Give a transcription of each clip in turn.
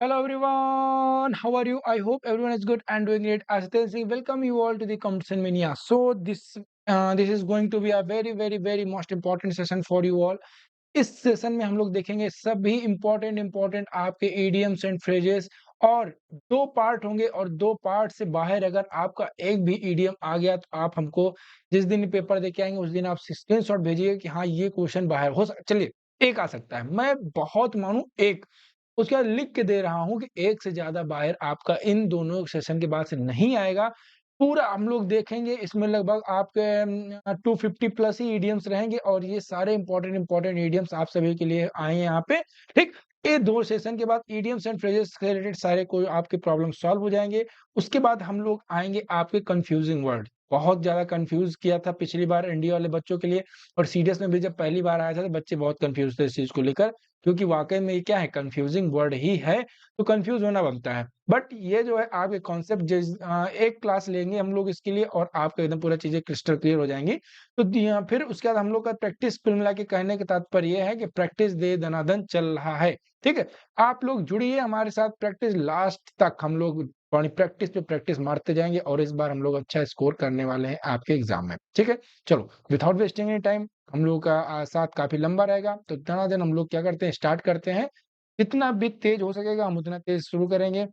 Hello everyone, how are you? I hope everyone is good and doing great. As they say, welcome you all to the Competition Mania. So this is going to be a very most important session for you all. इस session में हम लोग देखेंगे सभी important आपके idioms and phrases और दो part होंगे और दो पार्ट से बाहर अगर आपका एक भी इडियम आ गया तो आप हमको जिस दिन पेपर देके आएंगे उस दिन आप स्क्रीनशॉट भेजिए कि हाँ ये क्वेश्चन बाहर हो चलिए एक आ सकता है, मैं बहुत मानूं एक, उसके बाद लिख के दे रहा हूं कि एक से ज्यादा बाहर आपका इन दोनों सेशन के बाद से नहीं आएगा। पूरा हम लोग देखेंगे, इसमें लगभग आपके 250 प्लस ही इडियम्स रहेंगे और ये सारे इंपॉर्टेंट इडियम्स आप सभी के लिए आए हैं यहाँ पे। ठीक, ये दो सेशन के बाद इडियम्स एंड फ्रेजेस से रिलेटेड सारे कोई आपके प्रॉब्लम सॉल्व हो जाएंगे। उसके बाद हम लोग आएंगे आपके कंफ्यूजिंग वर्ड, बहुत ज्यादा कंफ्यूज किया था पिछली बार एनडीए वाले बच्चों के लिए, और सीडीएस में भी जब पहली बार आया था तो बच्चे बहुत कंफ्यूज थे इस चीज को लेकर, क्योंकि वाकई में ये क्या है, कंफ्यूजिंग वर्ड ही है, तो कंफ्यूज होना बनता है। बट ये जो है आपके कॉन्सेप्ट एक क्लास लेंगे हम लोग इसके लिए और आपको एकदम पूरा चीजें क्रिस्टल क्लियर हो जाएंगी। तो फिर उसके बाद हम लोग का प्रैक्टिस कुल मिला के कहने का तात्पर्य यह है कि प्रैक्टिस दे दनादन चल रहा है। ठीक है, आप लोग जुड़िए हमारे साथ, प्रैक्टिस लास्ट तक हम लोग प्रैक्टिस पे प्रैक्टिस मारते जाएंगे और इस बार हम लोग अच्छा स्कोर करने वाले हैं आपके एग्जाम में। ठीक है, चलो विदाउट वेस्टिंग एनी टाइम, हम लोग का साथ काफी लंबा रहेगा तो दनादन हम लोग क्या करते हैं, स्टार्ट करते हैं। जितना भी तेज हो सकेगा हम उतना तेज शुरू करेंगे।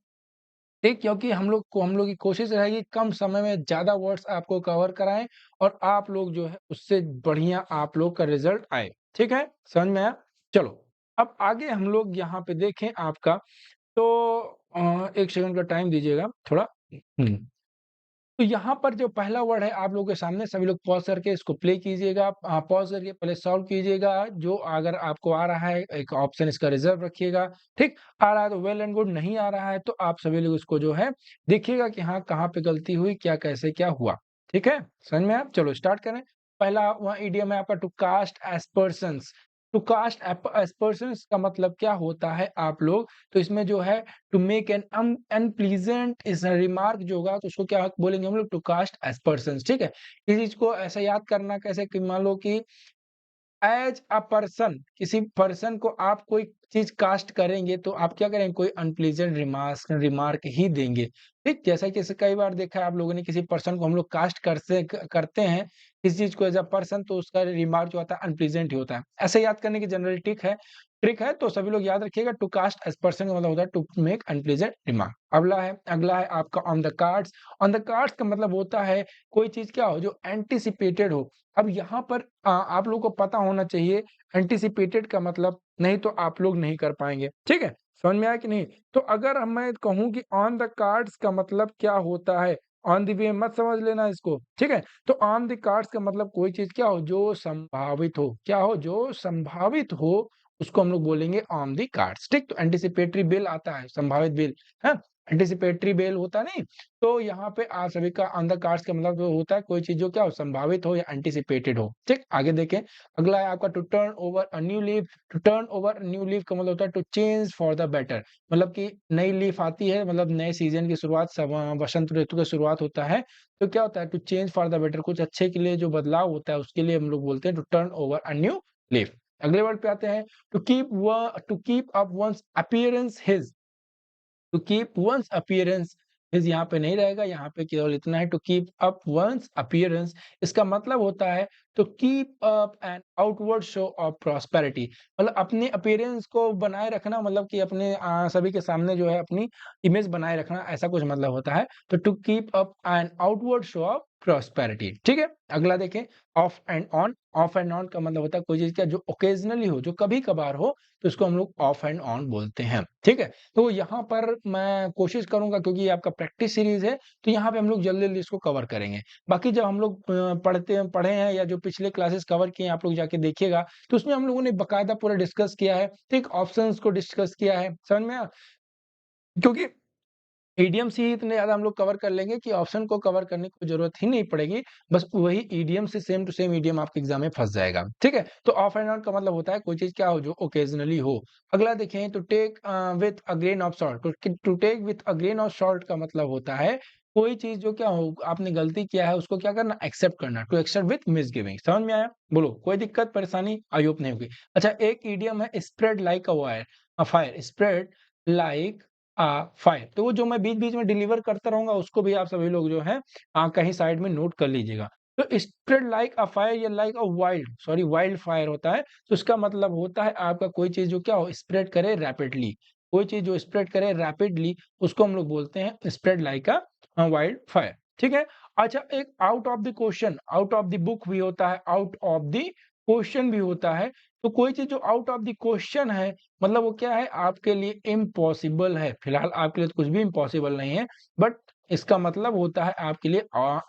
ठीक, क्योंकि हम लोग की कोशिश रहेगी कम समय में ज्यादा वर्ड्स आपको कवर कराएं और आप लोग जो है उससे बढ़िया आप लोग का रिजल्ट आए। ठीक है, समझ में आया? चलो अब आगे हम लोग यहाँ पे देखें आपका, तो एक सेकंड का टाइम दीजिएगा थोड़ा। तो यहाँ पर जो पहला वर्ड है आप लोगों के सामने, सभी लोग पॉज करके इसको प्ले कीजिएगा, पॉज करके पहले सॉल्व कीजिएगा। जो अगर आपको आ रहा है एक ऑप्शन इसका रिजर्व रखिएगा। ठीक, आ रहा है तो वेल एंड गुड, नहीं आ रहा है तो आप सभी लोग इसको जो है देखिएगा कि हाँ कहाँ पे गलती हुई, क्या कैसे क्या हुआ। ठीक है, समझ में आप? चलो स्टार्ट करें। पहला वहाँ इडियम है आपका टू कास्ट एस्पर्सन्स। टू कास्ट एस्पर्सन्स का मतलब क्या होता है आप लोग, तो इसमें जो है टू मेक एन अनप्लीजेंट इस रिमार्क जो होगा तो उसको क्या बोलेंगे हम लोग, टू कास्ट एस्पर्सन्स। ठीक है, इस चीज को ऐसा याद करना कैसे कि मान लो कि एज अ पर्सन, किसी पर्सन को आप कोई चीज कास्ट करेंगे तो आप क्या करेंगे, कोई अनप्लीजेंट रिमार्क रिमार्क ही देंगे। ठीक, जैसा कि कई बार देखा है आप लोगों ने, किसी पर्सन को हम लोग कास्ट करते हैं किसी चीज को एज अ पर्सन, तो उसका रिमार्क जो होता है अनप्लीजेंट ही होता है। ऐसे याद करने की जनरल ट्रिक है तो सभी लोग याद रखिएगा। टू कास्ट एज पर्सन का मतलब होता है टू मेक अनप्लीजेंट रिमार्क। अगला है आपका on the cards. On the cards का मतलब होता है कोई चीज क्या हो जो एंटिसिपेटेड हो। अब यहाँ पर आप लोग को पता होना चाहिए एंटिसिपेटेड का मतलब, नहीं तो आप लोग नहीं कर पाएंगे। ठीक है, समझ में आया कि नहीं? तो अगर मैं कहूं कि ऑन द कार्ड्स का मतलब क्या होता है, ऑन द वे मत समझ लेना इसको। ठीक है, तो ऑन द कार्ड्स का मतलब कोई चीज क्या हो जो संभावित हो, क्या हो जो संभावित हो, उसको हम लोग बोलेंगे ऑन द कार्ड्स। ठीक, तो एंटिसिपेटरी बिल आता है, संभावित बिल है, एंटिसिपेटरी बिल होता नहीं। तो यहाँ पे आप सभी का ऑन द कार्ड्स का मतलब जो होता है कोई चीज जो क्या हो, संभावित हो या एंटिसिपेटेड हो। ठीक, आगे देखें। अगला है आपका to turn over a new leaf. To turn over a new leaf का मतलब होता है to change for the better, मतलब कि नई लीफ आती है, मतलब नए सीजन की शुरुआत, वसंत ऋतु की शुरुआत होता है, तो क्या होता है to change for the better, कुछ अच्छे के लिए जो बदलाव होता है उसके लिए हम लोग बोलते हैं to turn over a new leaf. अगले वर्ड पे आते हैं, to keep up one's appearance his. To keep one's appearance is यहाँ पे नहीं रहेगा, यहाँ पे केवल इतना है, to keep up one's appearance. इसका मतलब होता है to keep up an outward show of prosperity, मतलब अपने अपीयरेंस को बनाए रखना, मतलब कि अपने सभी के सामने जो है अपनी इमेज बनाए रखना, ऐसा कुछ मतलब होता है। तो to keep up an outward show of prosperity. ठीक है, अगला देखें, off and on. Off and on का मतलब होता है कोई चीज क्या जो ओकेजनली हो, जो कभी कभार हो, तो इसको हम लोग ऑफ एंड ऑन बोलते हैं। ठीक है, तो यहाँ पर मैं कोशिश करूंगा क्योंकि ये आपका प्रैक्टिस सीरीज है, तो यहाँ पे हम लोग जल्दी जल्दी इसको कवर करेंगे। बाकी जब हम लोग पढ़े हैं या जो पिछले क्लासेस कवर किए हैं आप लोग जाके देखिएगा, तो उसमें हम लोगों ने बकायदा पूरा डिस्कस किया है। ठीक, ऑप्शंस को डिस्कस किया है, समझ में आया? क्योंकि ईडीएम से ही इतने ज्यादा हम लोग कवर कर लेंगे कि ऑप्शन को कवर करने की जरूरत ही नहीं पड़ेगी, बस वही ईडीएम से सेम टू सेम ईडीएम आपके एग्जाम में फंस जाएगा। ठीक है, तो ऑफ एंड ऑन का मतलब होता है कोई चीज क्या हो जो ओकेजनली हो। अगला देखें, to take with a grain of salt. To take with a grain of salt का मतलब होता है कोई चीज जो क्या हो, आपने गलती किया है उसको क्या करना, एक्सेप्ट करना। To accept with misgiving. समझ में आया? बोलो कोई दिक्कत परेशानी आई होप नहीं होगी। अच्छा, एक ईडीएम है spread like a wire, a fire. Spread like fire. तो वो जो मैं बीच-बीच में डिलीवर करता रहूँगा उसको भी आप सभी लोग जो है कहीं साइड में नोट कर लीजिएगा। तो स्प्रेड लाइक अ फायर या लाइक अ वाइल्ड फायर होता है, तो इसका मतलब होता है आपका कोई चीज़ जो क्या हो स्प्रेड करे रैपिडली। कोई चीज़ जो स्प्रेड करे रैपिडली उसको हम लोग बोलते हैं स्प्रेड लाइक अ वाइल्ड फायर, ठीक है? अच्छा, एक out of the question, out of the book भी होता है, आउट ऑफ द क्वेश्चन भी होता है। तो कोई चीज़ जो आउट ऑफ द क्वेश्चन है मतलब वो क्या है आपके लिए इम्पॉसिबल है। फिलहाल आपके लिए तो कुछ भी इम्पॉसिबल नहीं है, बट इसका मतलब होता है आपके लिए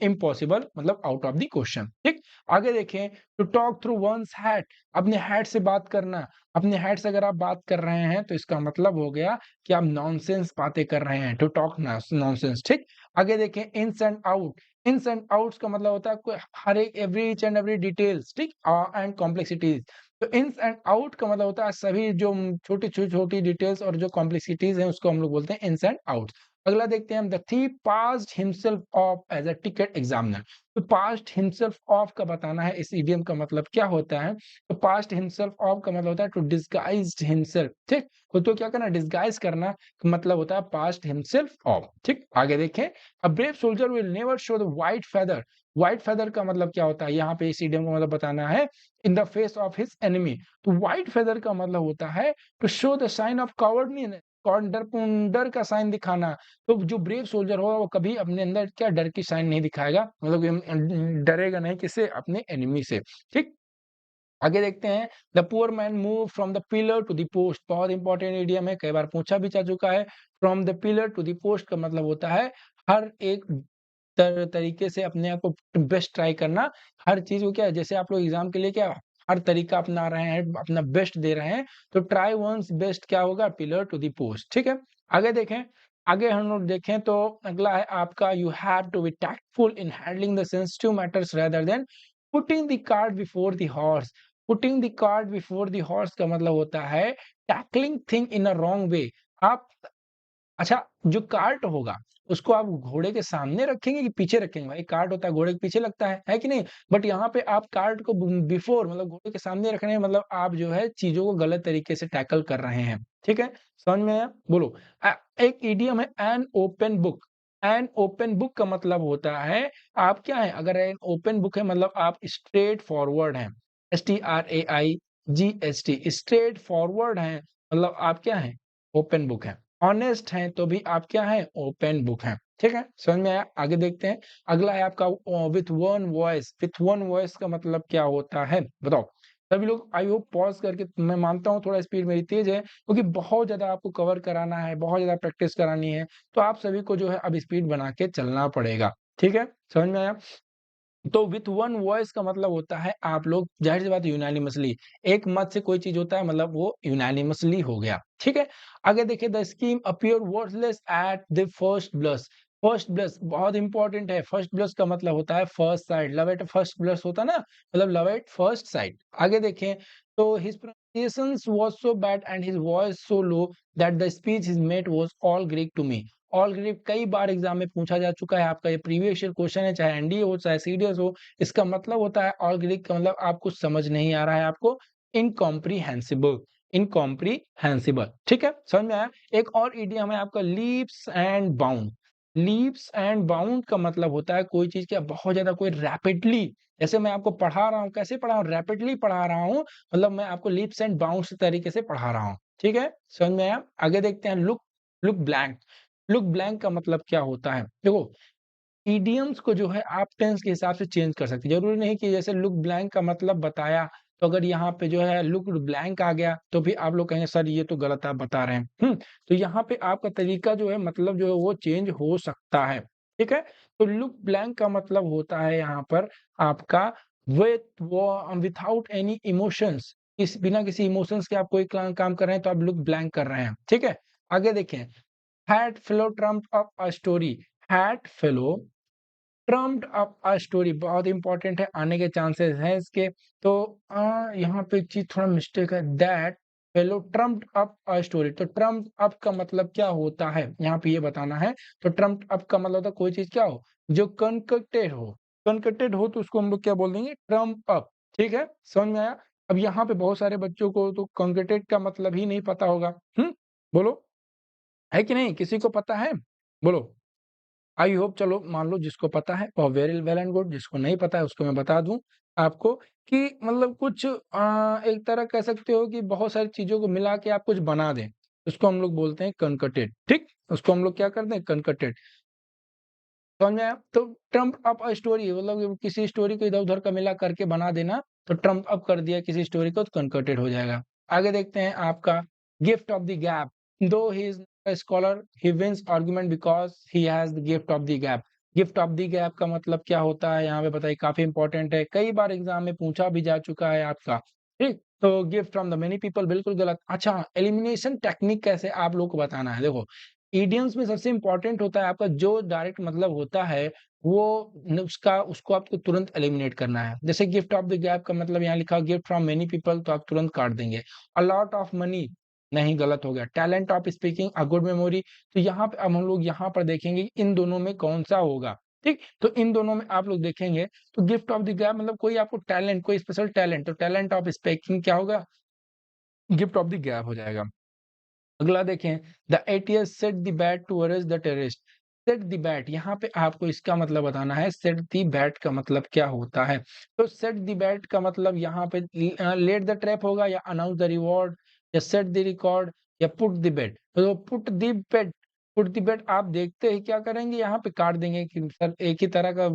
इम्पॉसिबल मतलब आउट ऑफ द क्वेश्चन, ठीक? आगे देखें, to talk through one's hat, अपने हैट से बात करना। अपने हैट से अगर आप बात कर रहे हैं तो इसका मतलब हो गया कि आप नॉनसेंस बातें कर रहे हैं, टू टॉक नॉनसेंस, ठीक? आगे देखें, ins and out. Ins and outs का मतलब होता है हर एक every each and every details, ठीक? And complexities. तो इन्स एंड आउट का मतलब होता है सभी जो छोटी-छोटी डिटेल्स और जो कॉम्प्लेक्सिटीज़ हैं उसको हम लोग बोलते हैं इन्स एंड आउट्स। अगला देखते हैं हम, the thief passed himself of as a ticket examiner. तो पास्ड हिमसेल्फ ऑफ का बताना है इस इडियम का मतलब क्या होता है? तो पास्ट हिमसेल्फ ऑफ का मतलब होता है टू डिस्गाइज्ड हिमसेल्फ, ठीक? खुद को क्या करना डिस्गाइज करना का मतलब होता है पास्ट हिमसेल्फ ऑफ, ठीक? आगे देखें, a brave soldier will never show the white feather. White feather का मतलब क्या होता है? यहाँ पे इस इडियम का मतलब बताना है in the face of his enemy. तो व्हाइट फेदर का मतलब होता है to show the sign of cowardness, डर का साइन दिखाना। तो जो ब्रेव सोल्जर होगा वो कभी अपने अंदर क्या डर की साइन नहीं दिखाएगा, मतलब डरेगा नहीं किससे? अपने एनिमी से, ठीक? आगे देखते हैं, the poor man move from the pillar to the post. बहुत इंपॉर्टेंट इडियम है, कई बार पूछा भी जा चुका है। From the pillar to the post का मतलब होता है हर एक तरीके से अपने आप को बेस्ट ट्राई करना। हर चीज़ को क्या है जैसे आप लोग एग्ज़ाम के लिए क्या हर तरीका अपना रहे हैं, अपना बेस्ट दे रहे हैं, तो ट्राई वन्स बेस्ट क्या होगा? पिलर टू द पोस्ट, ठीक है? आगे देखें, आगे हम लोग देखें तो अगला है आपका, you have to be tactful in handling the sensitive matters rather than putting the cart before the horse. Putting the cart before the horse का मतलब होता है tackling thing in a wrong way. आप अच्छा, जो कार्ट होगा, उसको आप घोड़े के सामने रखेंगे कि पीछे रखेंगे? भाई कार्ट होता है, घोड़े के पीछे लगता है कि नहीं? बट यहाँ पे आप कार्ट को बिफोर मतलब घोड़े के सामने रख रहे हैं, मतलब आप जो है चीज़ों को गलत तरीके से टैकल कर रहे हैं, ठीक है? समझ में आया? बोलो। एक इडियम है an open book. An open book का मतलब होता है, आप क्या है अगर एन ओपन बुक है मतलब आप स्ट्रेट फॉरवर्ड हैं। STRAIGST स्ट्रेट फॉरवर्ड हैं, मतलब आप क्या हैं? ओपन बुक हैं। ऑनेस्ट हैं तो भी आप क्या हैं? ओपन बुक हैं, ठीक है? समझ में आया? आगे देखते हैं, अगला है आपका with one voice. With one voice का मतलब क्या होता है? बताओ। सभी लोग आई होप पॉज़ करके, मैं मानता हूँ थोड़ा स्पीड मेरी तेज़ है, क्योंकि बहुत ज़्यादा आपको कवर कराना है, बहुत ज़्यादा प्रैक्टिस करानी है, तो आप सभी को जो है अब स्पीड बना के चलना पड़ेगा, ठीक है? समझ में आया? तो विथ वन वॉइस का मतलब होता है आप लोग ज़ाहिर-सी बात है यूनानिमसली, एक मत से कोई चीज़ होता है मतलब वो यूनानिमसली हो गया, ठीक है? आगे देखिए, the scheme appear worthless at the first blush. First blush बहुत इंपॉर्टेंट है, फर्स्ट ब्लश का मतलब होता है first sight, love at first blush होता है ना, मतलब लव एट फर्स्ट साइट। आगे देखें, तो his pronunciations was so bad and his voice so low that the speech his made was all Greek to me. All Greek कई बार exam में पूछा जा चुका है, आपका ये प्रीवियस ईयर क्वेश्चन है, चाहे एनडीए हो चाहे सीडीएस हो। इसका मतलब होता है ऑल ग्रीक का मतलब आपको समझ नहीं आ रहा है, आपको इनकॉम्प्रिहेंसिबल। इनकॉम्प्रिहेंसिबल, ठीक है? समझ में आया? एक और इडियम है आपका, leaps and bound. Leaps and bound का मतलब होता है कोई चीज क्या बहुत ज्यादा कोई रैपिडली, जैसे मैं आपको पढ़ा रहा हूँ, कैसे पढ़ा हूँ? रैपिडली पढ़ा रहा हूँ, मतलब मैं आपको लीप्स एंड बाउंड्स तरीके से पढ़ा रहा हूँ, ठीक है? समझ में आया? आगे देखते हैं, look look blank. Look blank का मतलब क्या होता है? देखो, इडियम्स को जो है आप टेंस के हिसाब से चेंज कर सकते हैं। ज़रूरी नहीं कि जैसे लुक ब्लैंक का मतलब बताया, तो अगर यहाँ पे जो है लुक ब्लैंक आ गया, तो भी आप लोग कहेंगे सर ये तो गलत आप बता रहे हैं। तो यहाँ पे आपका तरीका जो है मतलब जो है वो चेंज हो सकता है, ठीक है? तो लुक ब्लैंक का मतलब होता है यहाँ पर आपका विथआउट एनी इमोशंस, इस बिना किसी इमोशंस के आप कोई काम कर रहे हैं तो आप लुक ब्लैंक कर रहे हैं, ठीक है? आगे देखें, had fellow trumped up a story. Had fellow trumped up a story बहुत इंपॉर्टेंट है, आने के चांसेस हैं इसके। तो यहाँ पे एक चीज थोड़ा मिस्टेक है, that fellow trumped up a story. तो ट्रम्प्ड अप का मतलब क्या होता है यहाँ पे ये बताना है। तो ट्रम्प्ड अप का मतलब होता है कोई चीज क्या हो जो कनकटेड हो। कनकटेड हो तो उसको हम लोग क्या बोल देंगे? ट्रम्प अप, ठीक है? समझ में आया? अब यहाँ पे बहुत सारे बच्चों को तो कनकटेड का मतलब ही नहीं पता होगा। बोलो। है कि नहीं? किसी को पता है? बोलो। आई होप, चलो मान लो जिसको पता है और वेरी वेल एंड गुड, जिसको नहीं पता है उसको मैं बता दूं आपको कि मतलब कुछ एक तरह कह सकते हो कि बहुत सारी चीजों को मिला के आप कुछ बना दें, उसको हम लोग बोलते हैं कनकटेड। ठीक, उसको हम लोग क्या करते हैं? कनकटेड। समझ में आया? तो ट्रम्प अप अ स्टोरी मतलब किसी स्टोरी को इधर उधर का मिला करके बना देना, तो ट्रम्प अप कर दिया किसी स्टोरी को, तो कनकटेड हो जाएगा। आगे देखते हैं आपका gift of the gap. Though he is a scholar, he wins argument because he has the gift of the gap। Gift of the gap का मतलब क्या होता है यहाँ पे बताइए, काफी इंपॉर्टेंट है, कई बार एग्जाम में पूछा भी जा चुका है आपका। ठीक, तो gift from the many people बिल्कुल गलत। अच्छा, एलिमिनेशन टेक्निक कैसे आप लोग को बताना है, देखो इडियम्स में सबसे इंपॉर्टेंट होता है आपका जो डायरेक्ट मतलब होता है वो उसका उसको आपको तुरंत एलिमिनेट करना है। जैसे गिफ्ट ऑफ द गैप का मतलब यहाँ लिखा गिफ्ट फ्रॉम मेनी पीपल, तो आप तुरंत काट देंगे। अ लॉट ऑफ मनी, नहीं गलत हो गया। Talent of speaking a good memory, तो यहाँ पे अब हम लोग यहाँ पर देखेंगे इन दोनों में कौन सा होगा। ठीक, तो इन दोनों में आप लोग देखेंगे तो गिफ्ट ऑफ द गैप मतलब कोई आपको टैलेंट, कोई स्पेशल टैलेंट, तो टैलेंट ऑफ स्पीकिंग क्या होगा? गिफ्ट ऑफ द गैप हो जाएगा। अगला देखें, the ATS set the bait to arrest the terrorist. Set the bait, यहाँ पे आपको इसका मतलब बताना है सेट द बैट का मतलब क्या होता है। तो सेट द बैट का मतलब यहाँ पे लेट द ट्रैप होगा, या अनाउंस द रिवॉर्ड, या सेट द रिकॉर्ड, या पुट द बेट। तो put the bait, put the bait आप देखते ही क्या करेंगे, यहाँ पे काट देंगे कि सर एक ही तरह का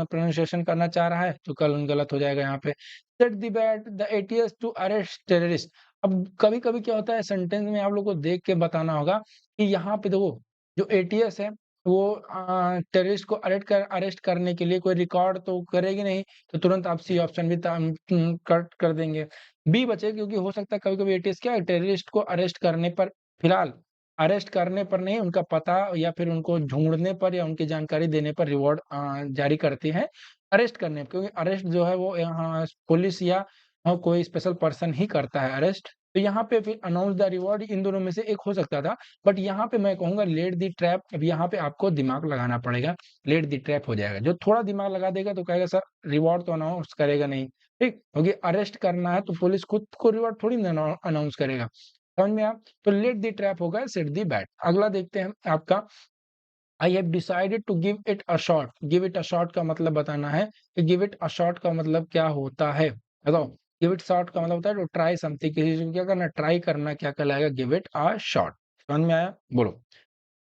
प्रोनाउंसिएशन करना चाह रहा है, तो कल गलत हो जाएगा यहाँ पे। Set the bait the ATS to arrest terrorist. अब कभी-कभी क्या होता है सेंटेंस में आप लोग को देख के बताना होगा कि यहाँ पे देखो जो एटीएस है वो टेररिस्ट को अरेस्ट करने के लिए कोई रिकॉर्ड तो करेगी नहीं, तो तुरंत आप सी ऑप्शन भी कट कर देंगे। बी बचे, क्योंकि हो सकता है कभी-कभी एटीएस क्या है टेररिस्ट को अरेस्ट करने पर, फिलहाल अरेस्ट करने पर नहीं, उनका पता या फिर उनको ढूँढने पर या उनकी जानकारी देने पर रिवॉर्ड जारी करती है। अरेस्ट करने पर, क्योंकि अरेस्ट जो है वो यहाँ पुलिस या कोई स्पेशल पर्सन ही करता है अरेस्ट। तो यहाँ पे फिर अनाउंस द रिवॉर्ड इन दोनों में से एक हो सकता था, बट यहाँ पे मैं कहूँगा लेट द ट्रैप। अब यहाँ पे आपको दिमाग लगाना पड़ेगा, लेट द ट्रैप हो जाएगा। जो थोड़ा दिमाग लगा देगा तो कहेगा सर रिवॉर्ड तो अनाउंस करेगा नहीं। ठीक, क्योंकि अरेस्ट करना है तो पुलिस खुद को रिवॉर्ड थोड़ी ना अनाउंस करेगा। समझ में आप? तो लेट द ट्रैप होगा सेट द बैट। अगला देखते हैं आपका I have decided to give it a shot. Give it a shot का मतलब बताना है कि गिव इट अ शॉट का मतलब क्या होता है, बताओ। गिव इट शॉट का मतलब होता है टू ट्राई समथिंग, किसी चीज को क्या करना, ट्राई करना, क्या कहलाएगा? Give it a shot. समझ में आया? बोलो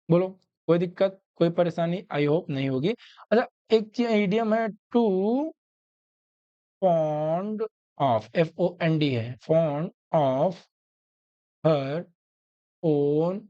बोलो। कोई दिक्कत, कोई परेशानी आई होप नहीं होगी। अच्छा, एक चीज इडियम है टू फॉन्ड ऑफ, FOND है, fond of her own,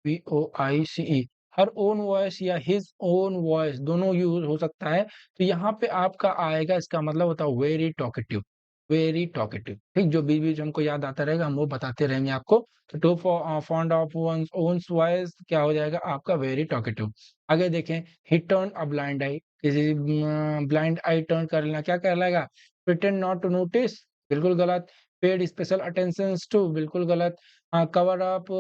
VOICE, her own voice या हिज ओन वॉइस दोनों यूज हो सकता है। तो यहाँ पे आपका आएगा, इसका मतलब होता है वेरी टॉकेटिव, वेरी टॉकेटिव। ठीक, जो बीच बीच हमको याद आता रहेगा हम वो बताते रहेंगे आपको। तो too fond of own voice क्या हो जाएगा आपका? Very talkative. आगे देखें, ही टर्न अ ब्लाइंड आई, किसी ब्लाइंड आई टर्न करना क्या कहलाएगा? प्रिटेंड नॉट टू नोटिस, बिल्कुल गलत। पेड स्पेशल अटेंशन टू, बिल्कुल गलत। कवर अप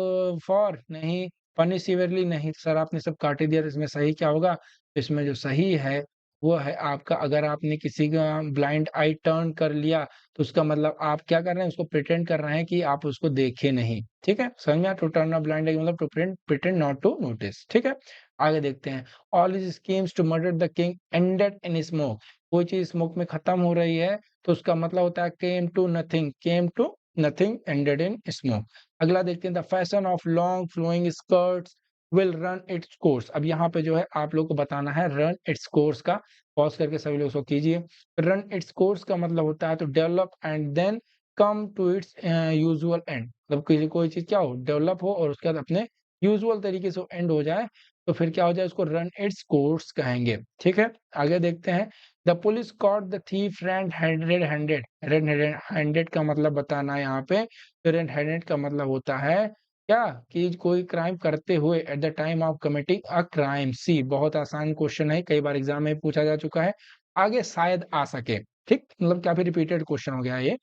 फॉर, नहीं। पनिश सीवियरली, नहीं। सर आपने सब काट ही दिया, तो इसमें सही क्या होगा? इसमें जो सही है वो है आपका, अगर आपने किसी का ब्लाइंड आई टर्न कर लिया तो उसका मतलब आप क्या कर रहे हैं? उसको प्रिटेंड कर रहे हैं कि आप उसको देखे नहीं। ठीक है, समझ में आया? To turn a blind eye मतलब to pretend not to notice. ठीक है, आगे देखते हैं। All his schemes to murder the king ended in smoke. कोई चीज स्मोक में खत्म हो रही है तो उसका मतलब होता है came to nothing, came to nothing ended in smoke. अगला देखते हैं, the fashion of long flowing skirts will run its course. अब यहाँ पे जो है आप लोग को बताना है रन इट्स कोर्स का। पॉज करके सभी लोग इसको कीजिए। रन इट्स कोर्स का मतलब होता है तो develop and then come to its usual end. मतलब किसी कोई चीज क्या हो, डेवलप हो और उसके बाद अपने यूजुअल तरीके से एंड हो जाए, तो फिर क्या हो जाए? उसको रन इट्स कोर्स कहेंगे। ठीक है, आगे देखते हैं। The police caught the thief red handed handed. Red handed का मतलब बताना है यहाँ पे। तो रेड हैंडेड का मतलब होता है क्या? कि कोई क्राइम करते हुए at the time of committing a crime. See, बहुत आसान क्वेश्चन है, कई बार एग्जाम में पूछा जा चुका है, आगे शायद आ सके। ठीक, मतलब काफी रिपीटेड क्वेश्चन हो गया है ये।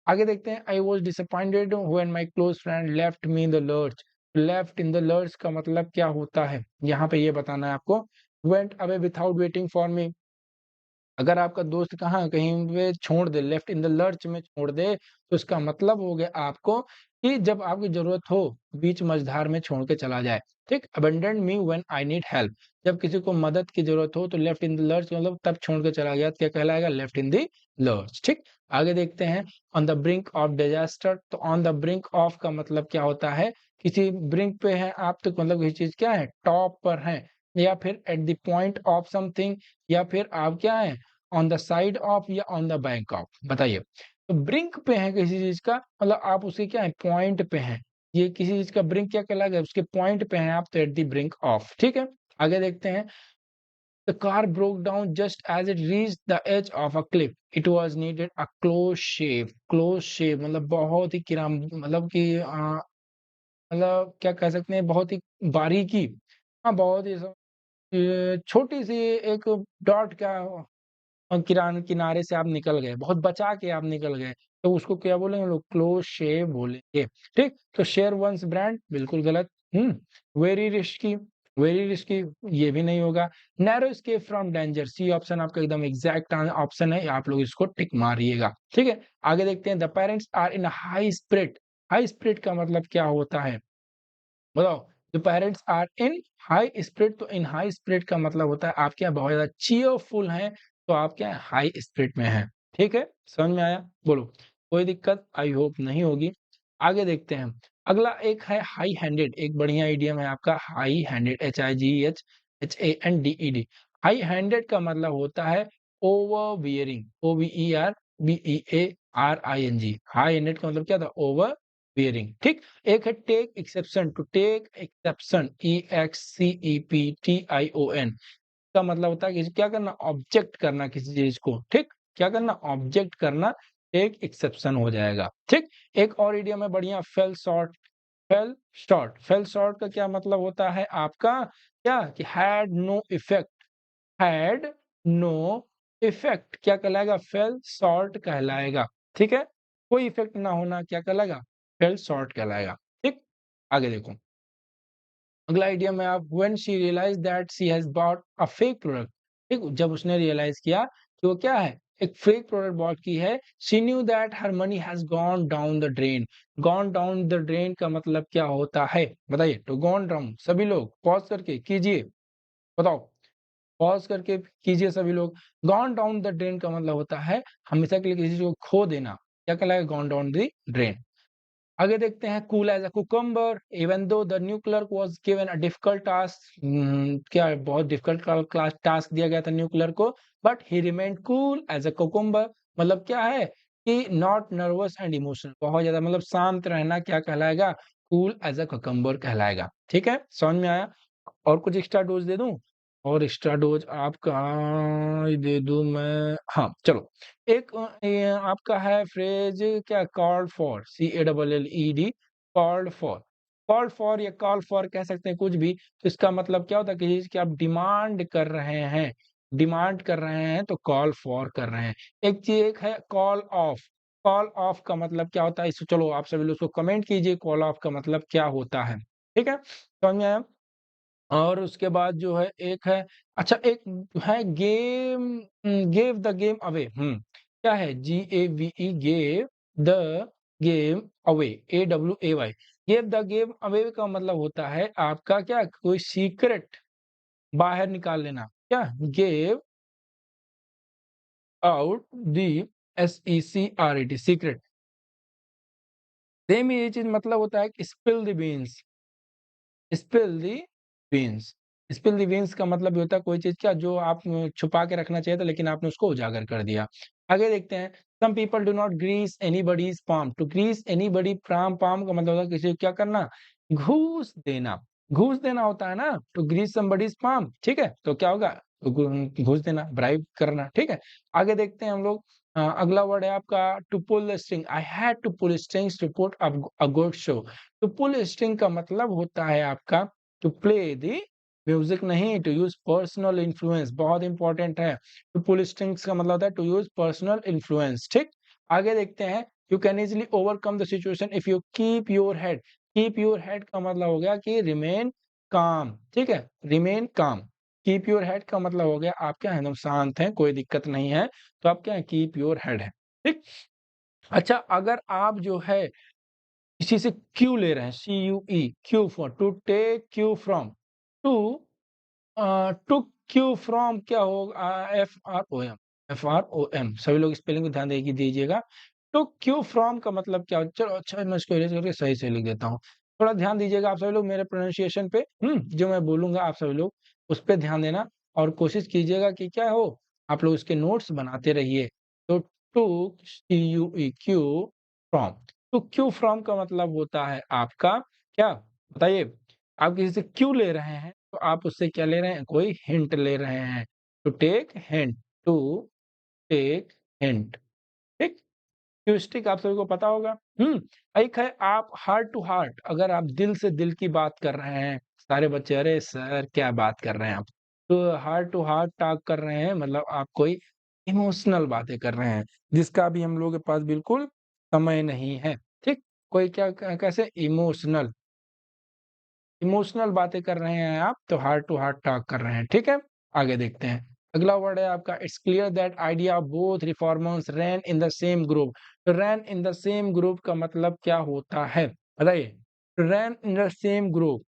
आगे देखते हैं, I was disappointed when my close friend left me in the lurch. Left in the lurch का मतलब क्या होता है यहाँ पे ये बताना है आपको। Went away without waiting for me, अगर आपका दोस्त कहाँ कहीं पे छोड़ दे, लेफ्ट इन द लर्च में छोड़ दे, तो इसका मतलब हो गया आपको कि जब आपकी ज़रूरत हो, बीच मझधार में छोड़ के चला जाए, ठीक? Abandon me when I need help, जब किसी को मदद की ज़रूरत हो, तो लेफ्ट इन द लर्च मतलब तब छोड़ के चला गया, तो क्या कहलाएगा? लेफ्ट इन द लर्च, ठीक? आगे देखते हैं, on the brink of disaster, तो ऑन द ब्रिंक ऑफ का मतलब क्या होता है? किसी ब्रिंक पे हैं आप, तो मतलब ये चीज़ क्या है? टॉप पर हैं, या फिर at the point of something, या फिर आप क्या हैं? ऑन द साइड ऑफ या ऑन द बैंक ऑफ, बताइए। तो ब्रिंक पे है किसी चीज का, मतलब आप उसके क्या है? पॉइंट पे हैं। ये किसी चीज का ब्रिंक क्या कहलाएगा? उसके पॉइंट पे हैं आप, तो एट द ब्रिंक ऑफ, ठीक है? आगे देखते हैं, the car broke down just as it reach the edge of a cliff, it was needed a close shave. Close shave मतलब बहुत ही किराम, मतलब कि मतलब क्या कह सकते हैं, बहुत ही बारीकी, हाँ बहुत ही छोटी सी एक डॉट का किनारे से आप निकल गए, बहुत बचा के आप निकल गए, तो उसको क्या बोलेंगे लोग? क्लोज शेव बोलेंगे, ठीक? तो शेयर वंस ब्रांड बिल्कुल गलत। वेरी रिस्की, वेरी रिस्की ये भी नहीं होगा। Narrow escape from danger, C option आपका एकदम एग्जैक्ट ऑप्शन है, आप लोग इसको टिक मारिएगा, ठीक है? आगे देखते हैं, the parents are in high spirit. High spirit का मतलब क्या होता है? बताओ। The parents are in high spirit, तो इन हाई स्पिरिट का मतलब होता है आप क्या बहुत ज्यादा चीयरफुल हैं, तो आप क्या है? हाई स्पिरिट में हैं, ठीक है? समझ में आया? बोलो, कोई दिक्कत आई होप नहीं होगी। आगे देखते हैं, अगला एक है हाई हैंडेड, एक बढ़िया इडियम है आपका high handed, HIGHHANDED। High handed का मतलब होता है overbearing, OVERBEARING। High handed का मतलब क्या था? ओवर बियरिंग, ठीक? एक है take exception, to take exception, EXCEPTION का मतलब होता है कि क्या करना? ऑब्जेक्ट करना किसी चीज को, ठीक? क्या करना? ऑब्जेक्ट करना, टेक एक्सेप्शन हो जाएगा, ठीक? एक और इडियम है बढ़िया, fail short. Fail short, fail short का क्या मतलब होता है आपका? क्या कि had no effect, had no effect क्या कहलाएगा? फेल शॉर्ट कहलाएगा, ठीक है? कोई इफेक्ट ना होना क्या कहलाएगा? फेल शॉर्ट कहलाएगा, ठीक? आगे देखो, अगला आइडिया में आप, when she realise that she has bought a fake product, ठीक? जब उसने रियलाइज किया कि वो क्या है? एक फेक प्रोडक्ट बॉट की है, she knew that her money has gone down the drain. Gone down the drain का मतलब क्या होता है? बताइए। तो गॉन डाउन, सभी लोग पॉज करके कीजिए, बताओ, पॉज करके कीजिए सभी लोग। गॉन डाउन द ड्रेन का मतलब होता है हमेशा के लिए किसी चीज को खो देना, क्या कहलाएगा? Gone down the drain. आगे देखते हैं, cool as a cucumber even though the new clerk was given a difficult task. क्या है? बहुत डिफिकल्ट क्लास टास्क दिया गया था न्यू क्लर्क को, but he remained cool as a cucumber, मतलब क्या है कि नॉट नर्वस एंड इमोशनल, बहुत ज्यादा मतलब शांत रहना क्या कहलाएगा? कूल एज अ कुकम्बर कहलाएगा, ठीक है? समझ में आया? और कुछ एक्स्ट्रा डोज दे दूं? और एक्स्ट्रा डोज आपका दे दूं मैं, हाँ चलो। एक ये आपका है फ्रेज, क्या? Called for, CALLED, called for. Called for या कॉल फॉर कह सकते हैं कुछ भी, तो इसका मतलब क्या होता है? किसी चीज की आप डिमांड कर रहे हैं, डिमांड कर रहे हैं तो कॉल फॉर कर रहे हैं। एक चीज एक है कॉल ऑफ। कॉल ऑफ का मतलब क्या होता है? इसको चलो आप सभी लोग उसको कमेंट कीजिए, कॉल ऑफ का मतलब क्या होता है, ठीक है? समझ में आया? और उसके बाद जो है एक है, अच्छा एक है game, gave the game away. क्या है? GAVE, gave the game away, AWAY। Gave the game away का मतलब होता है आपका क्या? कोई सीक्रेट बाहर निकाल लेना, क्या? Gave out the, SECRET, secret. Same ये चीज मतलब होता है कि spill the beans, spill the beans. Spill the beans का मतलब ये होता है कोई चीज क्या जो आप छुपा के रखना चाहिए था लेकिन आपने उसको उजागर कर दिया। आगे देखते हैं, some people do not grease anybody's palm, to grease anybody palm, palm का मतलब होता है किसी को क्या करना? घूस देना। घूस देना होता है ना, टू ग्रीस समबडीज पाम, ठीक है? तो क्या होगा? घूस देना, ब्राइब करना, ठीक है? आगे देखते हैं हम लोग, अगला वर्ड है आपका to pull string, I had to pull strings to put a good show. तो पुल स्ट्रिंग का मतलब होता है आपका टू प्ले द म्यूजिक, नहीं टू यूज पर्सनल इन्फ्लुएंस, बहुत इंपॉर्टेंट है। टू पुल स्ट्रिंग्स का मतलब होता है टू यूज पर्सनल इन्फ्लुएंस, ठीक? आगे देखते हैं, you can easily overcome the situation if you keep your head. Keep your head का मतलब हो गया कि रिमेन काम, ठीक है? रिमेन काम, कीप योर हेड का मतलब हो गया आप क्या है, एकदम शांत हैं, कोई दिक्कत नहीं है, तो आप क्या है, कीप योर हेड है, ठीक। अच्छा, अगर आप जो है किसी से क्यू ले रहे हैं, CUE, cue for to take cue from, to to cue from क्या होगा, FROM, सभी लोग स्पेलिंग पे ध्यान दीजिएगा। टू क्यू फ्रॉम का मतलब क्या हो, चलो अच्छा मैं इसको इरेज करके सही से लिख देता हूँ। थोड़ा ध्यान दीजिएगा आप सभी लोग मेरे प्रोनाउंसिएशन पे, जो मैं बोलूंगा आप सभी लोग उस पे ध्यान देना और कोशिश कीजिएगा कि क्या हो, आप लोग इसके नोट्स बनाते रहिए। तो to CUE, cue from, to cue from का मतलब होता है आपका क्या, बताइए। आप किसी से क्यों ले रहे हैं, तो आप उससे क्या ले रहे हैं, कोई हिंट ले रहे हैं। To take hint, to take hint, ठीक। ट्विस्टिक आप सभी को पता होगा। एक है आप हार्ट टू हार्ट, अगर आप दिल से दिल की बात कर रहे हैं, सारे बच्चे अरे सर क्या बात कर रहे हैं आप, तो हार्ट टू हार्ट टॉक कर रहे हैं, मतलब आप कोई इमोशनल बातें कर रहे हैं, जिसका अभी हम लोगों के पास बिल्कुल समय नहीं है, ठीक। कोई क्या कैसे इमोशनल इमोशनल बातें कर रहे हैं आप, तो हार्ट टू हार्ट टॉक कर रहे हैं, ठीक है। आगे देखते हैं, अगला वर्ड है आपका it's clear that idea both reformers ran in the same group. तो ran in the same group का मतलब क्या होता है, बताइए। Ran in the same group,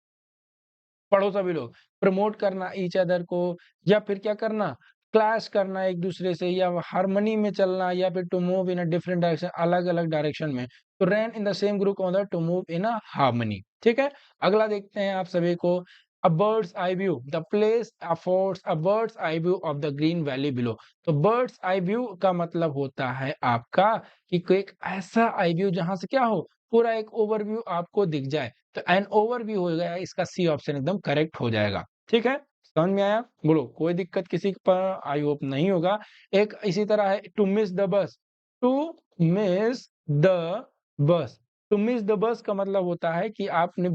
पढ़ो सभी लोग, प्रमोट करना ईच अदर को, या फिर क्या करना, क्लैश करना एक दूसरे से, या हार्मनी में चलना, या फिर to move in a different direction, अलग अलग डायरेक्शन में। तो ran in the same group on the to move in a harmony, ठीक है। अगला देखते हैं आप सभी को, a bird's eye view the place affords a bird's eye view of the green valley below. तो बर्ड्स आई व्यू का मतलब होता है आपका कि कोई एक ऐसा आई व्यू जहां से क्या हो, पूरा एक ओवरव्यू आपको दिख जाए। तो एन ओवरव्यू हो गया, इसका सी ऑप्शन एकदम करेक्ट हो जाएगा, ठीक है। समझ में आया, बोलो कोई दिक्कत किसी पर आई होप नहीं होगा। एक इसी तरह है to miss the bus, to miss the bus, to miss the bus का मतलब होता है कि आपने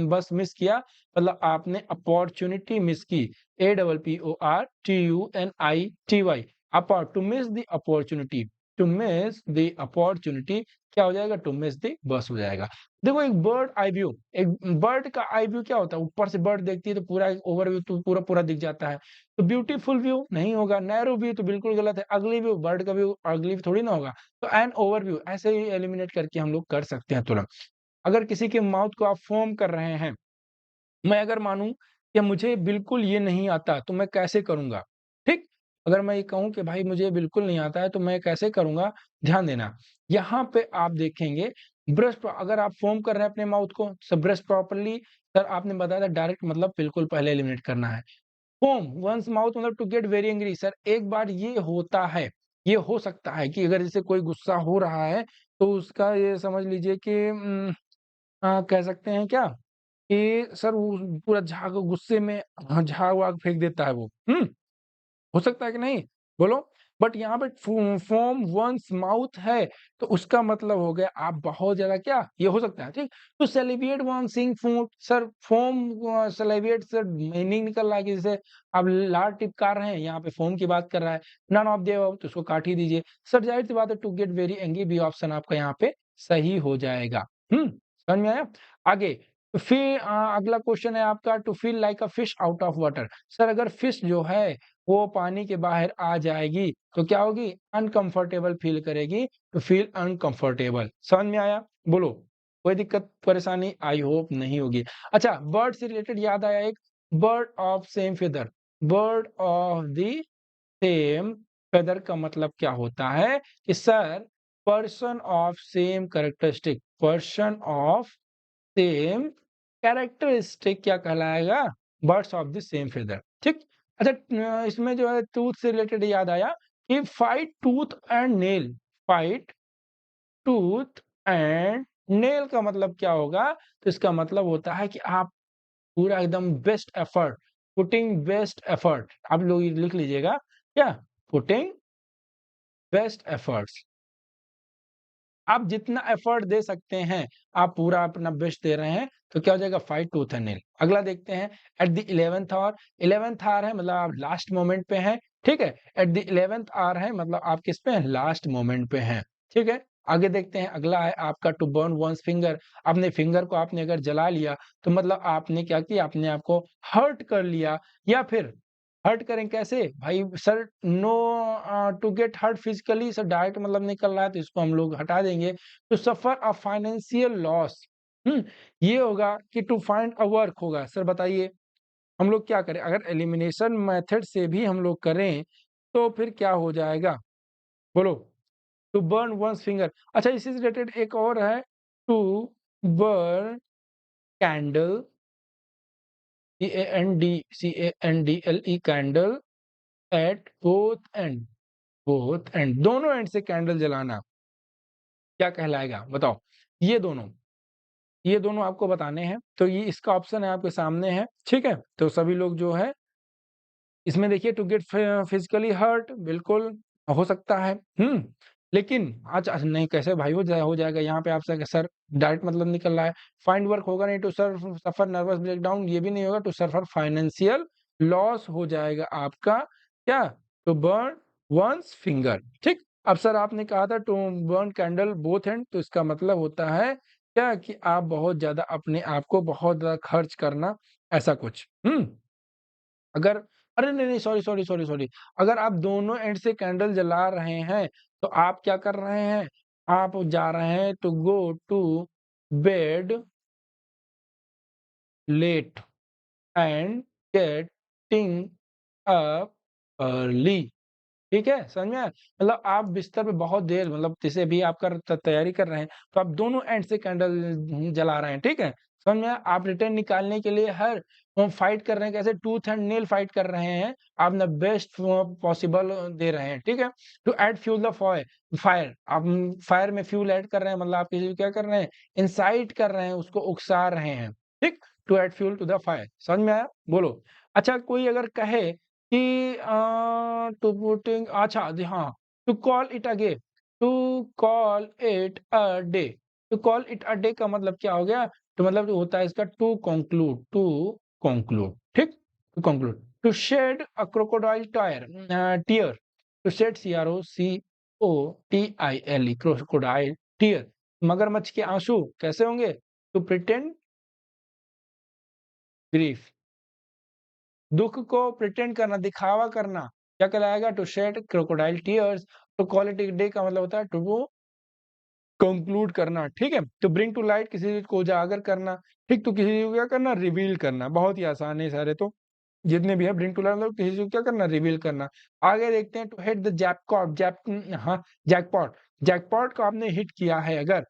बस मिस किया, मतलब आपने अपॉर्चुनिटी मिस की। APPORTUNITY, अपॉर्ट, to miss the opportunity, to miss the opportunity क्या हो जाएगा, टू मिस द बस हो जाएगा। देखो एक बर्ड आई व्यू, एक बर्ड का आई व्यू क्या होता है, ऊपर से बर्ड देखती है तो पूरा ओवरव्यू तो पूरा पूरा दिख जाता है। तो ब्यूटीफुल व्यू नहीं होगा, नैरो व्यू तो बिल्कुल गलत है, अगली व्यू, बर्ड का व्यू अगली थोड़ी ना होगा। तो एन ओवरव्यू ऐसे ही एलिमिनेट करके हम लोग कर सकते हैं तुरंत। अगर किसी के माउथ को आप फॉर्म कर रहे हैं, मैं अगर मानूं कि मुझे बिल्कुल ये नहीं आता तो मैं कैसे करूंगा, ठीक। अगर मैं ये कहूं कि भाई मुझे बिल्कुल नहीं आता है तो मैं कैसे करूंगा, ध्यान देना। यहाँ पे आप देखेंगे ब्रश, अगर आप फॉर्म कर रहे हैं अपने माउथ को, सब ब्रश प्रॉपरली, सर आपने बताया था डायरेक्ट मतलब बिल्कुल पहले एलिमिनेट करना है। फॉर्म वंस माउथ मतलब to get very angry, sir एक बार ये होता है, ये हो सकता है कि अगर जैसे कोई गुस्सा हो रहा है तो उसका ये समझ लीजिए कि कह सकते हैं क्या कि सर वो पूरा झाग गुस्से में झाग वाग फेंक देता है वो, हो सकता है कि नहीं, बोलो। बट यहाँ पे फॉर्म वंस माउथ है, तो उसका मतलब हो गया आप बहुत ज्यादा क्या, ये हो सकता है, ठीक। तो celebrate one sing food, sir form celebrate sir meaning निकल रहा है कि जैसे आप लार टिपका रहे हैं, यहाँ पे फॉर्म की बात कर रहा है, नन ऑफ दे तो उसको काट ही दीजिए। सर जाहिर सी बात है to get very angry B option आपका यहाँ पे सही हो जाएगा। समझ में आया। आगे तो फिर अगला क्वेश्चन है आपका, to feel like a fish out of water. Sir अगर फिश जो है वो पानी के बाहर आ जाएगी तो क्या होगी, अनकंफर्टेबल फील करेगी, तो फील अनकंफर्टेबल। समझ में आया, बोलो कोई दिक्कत परेशानी आई होप नहीं होगी। अच्छा, बर्ड से रिलेटेड याद आया एक, bird of same feather, bird of the same feather का मतलब क्या होता है कि sir person of same characteristic, person of same characteristic क्या कहलाएगा, birds of the same feather, ठीक। अच्छा, इसमें जो है टूथ से रिलेटेड याद आया कि fight tooth and nail, fight tooth and nail का मतलब क्या होगा, तो इसका मतलब होता है कि आप पूरा एकदम best effort, putting best effort, आप लोग ये लिख लीजिएगा क्या, पुटिंग बेस्ट एफर्ट्स, आप जितना एफर्ट दे सकते हैं, आप पूरा अपना बेस्ट दे रहे हैं, तो क्या हो जाएगा, फाइट टूथ एंड नेल। अगला देखते हैं, at the 11th our, 11th our है मतलब आप लास्ट मोमेंट पे हैं, ठीक है। एट द 11th आवर है मतलब आप किस पे हैं, लास्ट मोमेंट पे हैं, ठीक है। आगे देखते हैं, अगला है आपका टू बर्न वन्स फिंगर। अपने फिंगर को आपने अगर जला लिया तो मतलब आपने क्या किया, अपने आप को हर्ट कर लिया। या फिर हर्ट करें कैसे भाई sir, no to get hurt physically, sir direct मतलब निकल रहा है तो इसको हम लोग हटा देंगे। To suffer a financial loss, ये होगा कि टू फाइंड अ वर्क होगा। सर बताइए हम लोग क्या करें, अगर एलिमिनेशन मेथड से भी हम लोग करें तो फिर क्या हो जाएगा, बोलो। To burn one's finger. अच्छा, इसी से रिलेटेड एक और है, to burn candle, CANDLE candle at both end, दोनों एंड से कैंडल जलाना क्या कहलाएगा बताओ। ये दोनों ये दोनों आपको बताने हैं, तो ये इसका ऑप्शन है आपके सामने है, ठीक है। तो सभी लोग जो है इसमें देखिए, टू गेट फिजिकली हर्ट बिल्कुल हो सकता है, लेकिन अच्छा अच्छा, नहीं कैसे भाई हो जाएगा यहाँ पे आपसे, सर डायरेक्ट मतलब निकल रहा है। फाइंड वर्क होगा नहीं, to sir suffer nervous breakdown ये भी नहीं होगा, टू सफर फाइनेंशियल लॉस हो जाएगा आपका, क्या, टू बर्न वंस फिंगर, ठीक। अब सर आपने कहा था to burn candle both end, तो इसका मतलब होता है क्या कि आप बहुत ज्यादा अपने आप को बहुत ज्यादा खर्च करना, ऐसा कुछ। अगर, अरे नहीं नहीं, सॉरी सॉरी सॉरी सॉरी, अगर आप दोनों एंड से कैंडल जला रहे हैं तो आप क्या कर रहे हैं, आप जा रहे हैं to go to bed late and getting up early, ठीक है, समझ में आया? मतलब आप बिस्तर पे बहुत देर, मतलब जैसे भी आप तैयारी कर रहे हैं तो आप दोनों एंड से कैंडल जला रहे हैं, ठीक है, समझ में आया? आप रिटर्न निकालने के लिए हर फाइट कर रहे हैं, कैसे टूथ एंड नेल फाइट कर रहे हैं, आप ना बेस्ट पॉसिबल दे रहे हैं, ठीक है। To add fuel the fire, आप फायर में फ्यूल ऐड कर रहे हैं, मतलब आप किसी को क्या कर रहे हैं, इंसाइट कर रहे हैं, उसको उकसा रहे हैं, ठीक। To add fuel to the fire, समझ में आया, बोलो। अच्छा, कोई अगर कहे कि टू पुटिंग, अच्छा जी हाँ, to call it a to call it a day, to call it a day का मतलब क्या हो गया, तो मतलब जो होता है इसका टू कंक्लूड, ठीक, to conclude. To shed a crocodile tear, to shed CROCOTILE crocodile tear, मगरमच्छ के आंसू कैसे होंगे, टू प्रिटेंड ग्रीफ, दुख को प्रिटेंड करना, दिखावा करना, क्या कहलाएगा, टू शेड क्रोकोडाइल टीयर्स। तो क्वालिटी डे का मतलब होता है टू कंक्लूड करना, ठीक है। तो ब्रिंग टू लाइट, किसी चीज को उजागर करना, ठीक, तो किसी चीज को क्या करना, रिवील करना, बहुत ही आसान है सारे, तो जितने भी है ब्रिंग टू लाइट मतलब किसी चीज को क्या करना, रिवील करना। आगे देखते हैं, टू हिट द हाँ, जैकपॉट, जैकपॉट को आपने हिट किया है अगर,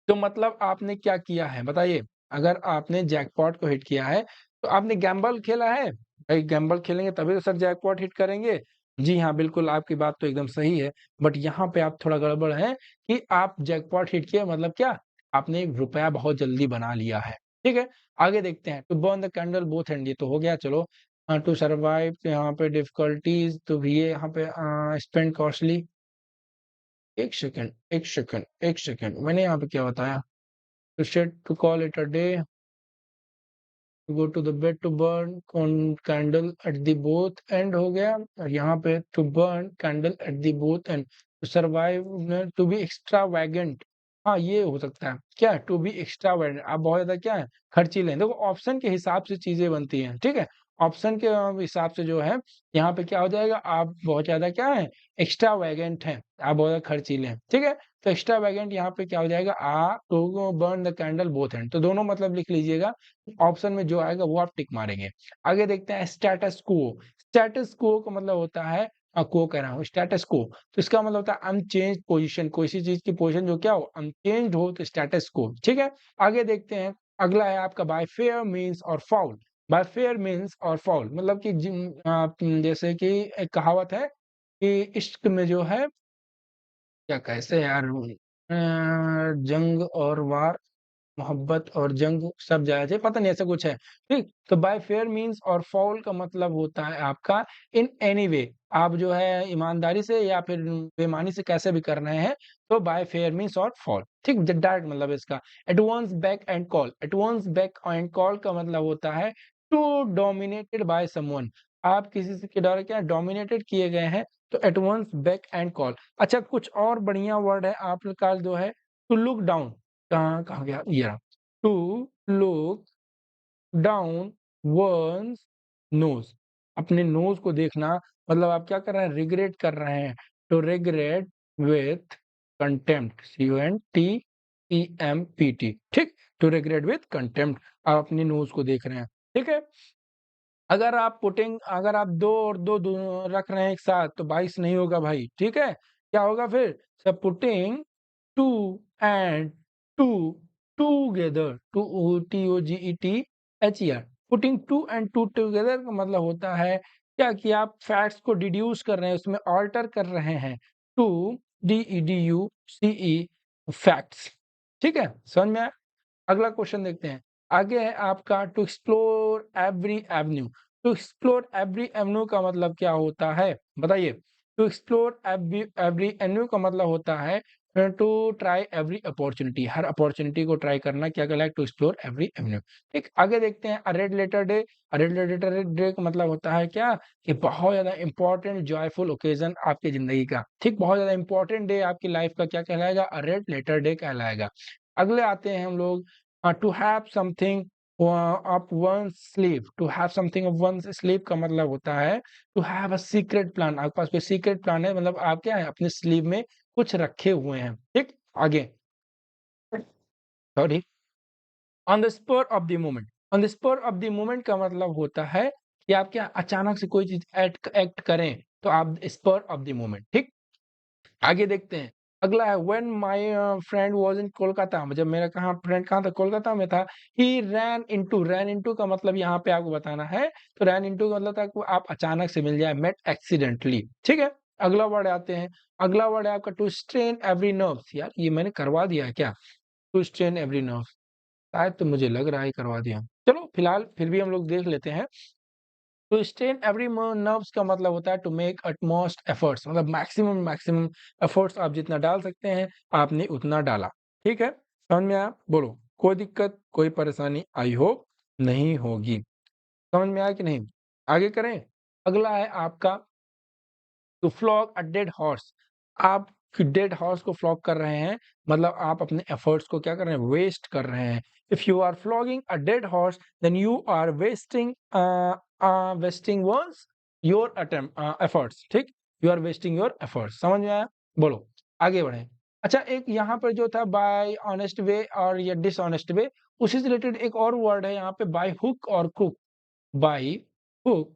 तो मतलब आपने क्या किया है बताइए, अगर आपने जैकपॉट को हिट किया है तो आपने गैम्बल खेला है, भाई गैम्बल खेलेंगे तभी तो सर जैकपॉट हिट करेंगे। जी हाँ, बिल्कुल आपकी बात तो एकदम सही है, बट यहाँ पे आप थोड़ा गड़बड़ है कि आप जैकपॉट हिट किए मतलब क्या, आपने रुपया बहुत जल्दी बना लिया है, ठीक है। आगे देखते हैं, to burn the candle both end, ये तो हो गया, चलो। टू सर्वाइव, यहाँ पे डिफिकल्टीज, तो ये यहाँ पे स्पेंड कॉस्टली, एक सेकंड एक सेकंड एक सेकंड, मैंने यहाँ पे क्या बताया, to set to call it a day, to go to the bed to burn candle at the both end हो गया, और यहाँ पे to burn candle at the both end, to survive में to be extravagant, हाँ ये हो सकता है, क्या to be extravagant, आप बहुत ज्यादा क्या है, खर्चीले, देखो ऑप्शन के हिसाब से चीजें बनती हैं, ठीक है। ऑप्शन के हिसाब से जो है यहाँ पे क्या हो जाएगा, आप बहुत ज्यादा क्या है, एक्स्ट्रावैगेंट हैं, आप बहुत ज्यादा खर्चीले हैं, ठीक है। तो एक्स्ट्रा वैगेंट यहाँ पे क्या हो जाएगा, uh to burn the candle both end, तो दोनों मतलब लिख लीजिएगा, ऑप्शन में जो आएगा वो आप टिक मारेंगे। आगे देखते हैं, स्टेटस को, स्टेटस को का मतलब होता है, को कह रहा हूँ स्टेटस को, तो इसका मतलब होता है अनचेंज पोजीशन, कोई सी चीज की पोजीशन जो क्या हो, अनचेंज हो, तो स्टेटस को, ठीक है। आगे देखते हैं, अगला है आपका बाय फेयर मीन्स और फाउल, बाय फेयर मीन्स और फाउल मतलब कि जैसे कि एक कहावत है कि इश्क में जो है, क्या कैसे यार, जंग और वार, मोहब्बत और जंग सब जायज है, पता नहीं ऐसा कुछ है, ठीक। तो बाय फेयर मींस और फाउल का मतलब होता है आपका इन एनी वे, आप जो है ईमानदारी से या फिर बेईमानी से कैसे भी कर रहे हैं, तो बाय फेयर मींस और फाउल, ठीक, डायरेक्ट मतलब इसका। Advance back and call, advance back and call का मतलब होता है टू डोमिनेटेड बाय समवन, आप किसी से के द्वारा क्या डोमिनेटेड किए गए हैं, तो at one's beck and call. अच्छा, कुछ और बढ़िया वर्ड है आपका जो है, टू लुक डाउन। कहाँ गया ये रहा, to look down one's nose, अपने नोज को देखना, मतलब आप क्या कर रहे हैं, रिग्रेट कर रहे हैं। To regret with contempt, CONTEMPT, ठीक। टू रिग्रेट विथ कंटेम्प्ट, आप अपनी नोज को देख रहे हैं, ठीक है। अगर आप दो और दो रख रहे हैं एक साथ, तो 22 नहीं होगा भाई, ठीक है। क्या होगा फिर, सब putting two and two together, TOGETHER, putting two and two together का मतलब होता है क्या, कि आप फैक्ट्स को डिड्यूस कर रहे हैं, उसमें ऑल्टर कर रहे हैं। टू, DEDUCE, फैक्ट्स, ठीक है, समझ में आया। अगला क्वेश्चन देखते हैं। आगे है आपका to explore every avenue. To explore every avenue का मतलब क्या होता है, बताइए। टू एक्सप्लोर एवरी एवेन्यू का मतलब होता है टू ट्राई एवरी अपॉर्चुनिटी, हर अपॉर्चुनिटी को ट्राई करना क्या कहलाएगा, टू एक्सप्लोर एवरी एवेन्यू। ठीक, आगे देखते हैं। अ रेड लेटर डे। अ रेड लेटर डे का मतलब होता है क्या, कि बहुत ज्यादा इंपॉर्टेंट जॉयफुल ओकेजन आपकी जिंदगी का, ठीक, बहुत ज्यादा इंपॉर्टेंट डे आपकी लाइफ का क्या कहलाएगा, अ रेड लेटर डे कहलाएगा। अगले आते हैं हम लोग, to have something of one sleeve. To have something of one sleeve का मतलब होता है to have a secret plan, आपके पास कोई सीक्रेट प्लान है, मतलब आप क्या है, अपने स्लीव में कुछ रखे हुए हैं, ठीक। आगे, sorry, on the spur of the moment. On the spur of the moment का मतलब होता है कि आप क्या अचानक से कोई चीज एक्ट करें, तो आप स्पर ऑफ द मोमेंट, ठीक। आगे देखते हैं। अगला है when my friend was in Kolkata, जब मेरा फ्रेंड कहाँ था, कोलकाता में था। ही रैन इनटू का मतलब यहाँ पे आपको बताना है, तो रैन इनटू का मतलब था कि आप अचानक से मिल जाए, मेट एक्सीडेंटली, ठीक है। अगला वर्ड आते हैं। अगला वर्ड है आपका टू स्ट्रेन एवरी नर्व्स। यार ये मैंने करवा दिया है क्या, टू स्ट्रेन एवरी नर्व, शायद तो मुझे लग रहा है करवा दिया। चलो फिलहाल फिर भी हम लोग देख लेते हैं। तो स्ट्रेन एवरी नर्व्स का मतलब होता है टू मेक अटमोस्ट एफर्ट्स, मतलब मैक्सिमम एफर्ट्स आप जितना डाल सकते हैं आपने उतना डाला, ठीक है। समझ में आया, बोलो कोई दिक्कत कोई परेशानी आई होप नहीं होगी, समझ में आया कि नहीं। आगे करें। अगला है आपका to flog a dead horse. आप डेड हॉर्स को फ्लॉग कर रहे हैं, मतलब आप अपने एफर्ट्स को क्या कर रहे हैं, वेस्ट कर रहे हैं। If you are flogging a dead horse then you are wasting once your efforts, ठीक। You are wasting your efforts, समझ में आया, बोलो आगे बढ़े। अच्छा, एक यहाँ पर जो था बाय ऑनेस्ट वे और ये डिसऑनेस्ट वे, उसी से रिलेटेड एक और वर्ड है यहाँ पे, बाय हुक और क्रुक। बाय हुक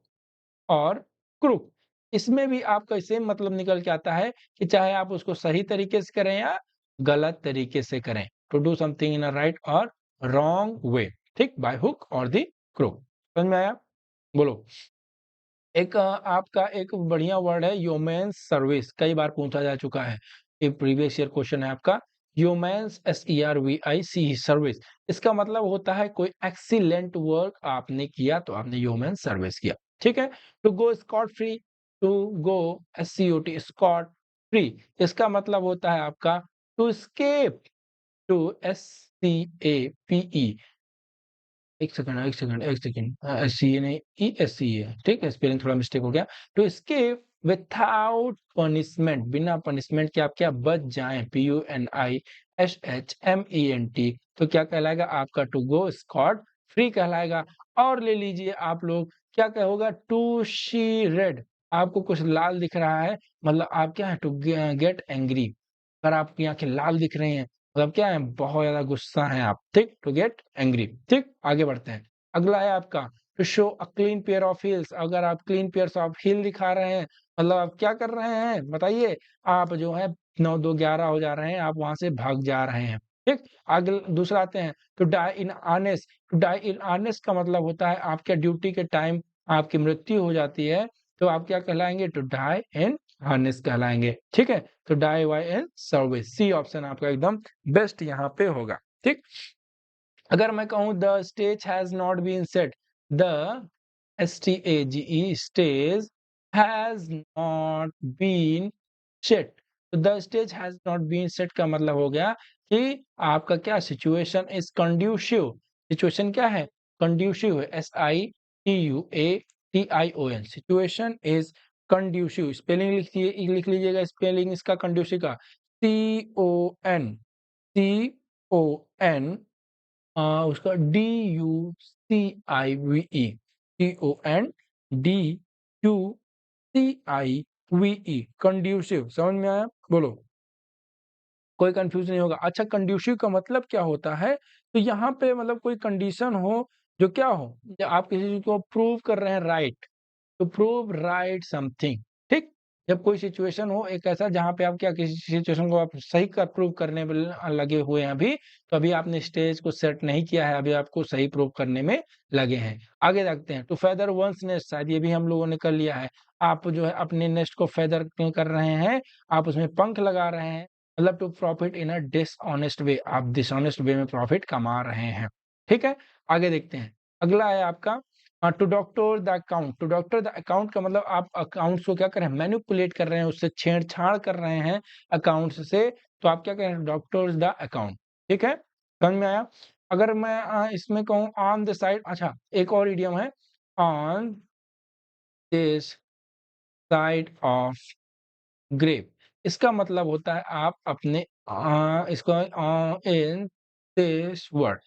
और क्रूक, इसमें भी आपका सेम मतलब निकल के आता है, कि चाहे आप उसको सही तरीके से करें या गलत तरीके से करें, to do something in a right or wrong way, ठीक, बाय हुक और दी क्रूक, समझ में आया, बोलो। एक आपका एक बढ़िया वर्ड है ह्यूमन सर्विस, कई बार पूछा जा चुका है, ये प्रीवियस ईयर क्वेश्चन है आपका। ह्यूमन SERVIC सर्विस, इसका मतलब होता है कोई एक्सीलेंट वर्क आपने किया तो आपने ह्यूमन सर्विस किया, ठीक है। To go scot free, to go SCOT scot free, इसका मतलब होता है आपका टू स्केप, टू SCAPE, एक सेकंड नहीं, ESC है, ठीक है, स्पेलिंग थोड़ा मिस्टेक हो गया। टू एस्केप विथआउट पनिशमेंट, बिना पनिशमेंट के आप क्या बच जाएं, PUNISHMENT, तो क्या कहलाएगा आपका टू गो स्कॉट फ्री कहलाएगा। और ले लीजिए आप लोग, क्या कहोगा, टू शी रेड, आपको कुछ लाल दिख रहा है, मतलब आप क्या है, टू गेट एंग्री, अगर आपकी आंखें लाल दिख रही हैं, मतलब क्या है, बहुत ज्यादा गुस्सा है आप, ठीक, टू गेट एंग्री, ठीक। आगे बढ़ते हैं। अगला है आपका to show a clean pair of heels, अगर आप क्लीन पेयर ऑफ हील दिखा रहे हैं, मतलब आप क्या कर रहे हैं बताइए, आप जो है 9 2 11 हो जा रहे हैं, आप वहां से भाग जा रहे हैं, ठीक। आगे दूसरा आते हैं, to die in harness. To die in harness का मतलब होता है आपके ड्यूटी के टाइम आपकी मृत्यु हो जाती है, तो आप क्या कहलाएंगे, टू डाई इन हार्नेस कहलाएंगे, ठीक है। तो die why in service, C option आपका एकदम बेस्ट यहाँ पे होगा, ठीक। अगर मैं कहूं the stage has not been set, the STAGE stage has not been set, तो the stage has not been set का मतलब हो गया कि आपका क्या सिचुएशन इज कंड्यूसिव, सिचुएशन क्या है, कंड्यूसिव है, SITUATIVE, CION, situation is conducive. Spelling लिख लीजिएगा, स्पेलिंग इसका कंड्यूसिव का CON, CON, उसका DUCIVE, CONDUCIVE, कंड्यूसिव। समझ में आया? बोलो, कोई कंफ्यूजन नहीं होगा। अच्छा, कंड्यूसिव का मतलब क्या होता है? तो यहाँ पे मतलब कोई कंडीशन हो, जो क्या हो, आप किसी चीज को प्रूव कर रहे हैं, right, to prove right something, ठीक। जब कोई सिचुएशन हो एक ऐसा जहां पे आप क्या किसी सिचुएशन को आप सही कर प्रूव करने में लगे हुए हैं अभी, तो अभी आपने स्टेज को सेट नहीं किया है, अभी आपको सही प्रूव करने में लगे हैं। आगे देखते हैं, टू फेदर वंस नेस्ट, शायद ये भी हम लोगों ने कर लिया है। आप जो है अपने नेस्ट को फेदर कर रहे हैं, आप उसमें पंख लगा रहे हैं, मतलब to profit in a dishonest way, आप डिसऑनेस्ट वे में प्रॉफिट कमा रहे हैं, ठीक है। आगे देखते हैं, अगला है आपका to doctor the account. To doctor the account का मतलब आप अकाउंट्स को क्या कर रहे हैं, मैनिपुलेट कर रहे हैं, उससे छेड़छाड़ कर रहे हैं अकाउंट्स से, तो आप क्या कह रहे हैं, डॉक्टर्स द अकाउंट, ठीक है। समझ में आया? अगर मैं इसमें कहूँ ऑन द साइड, अच्छा एक और इडियम है, on this side of grave, इसका मतलब होता है आप अपने इसको इन दिस वर्ड,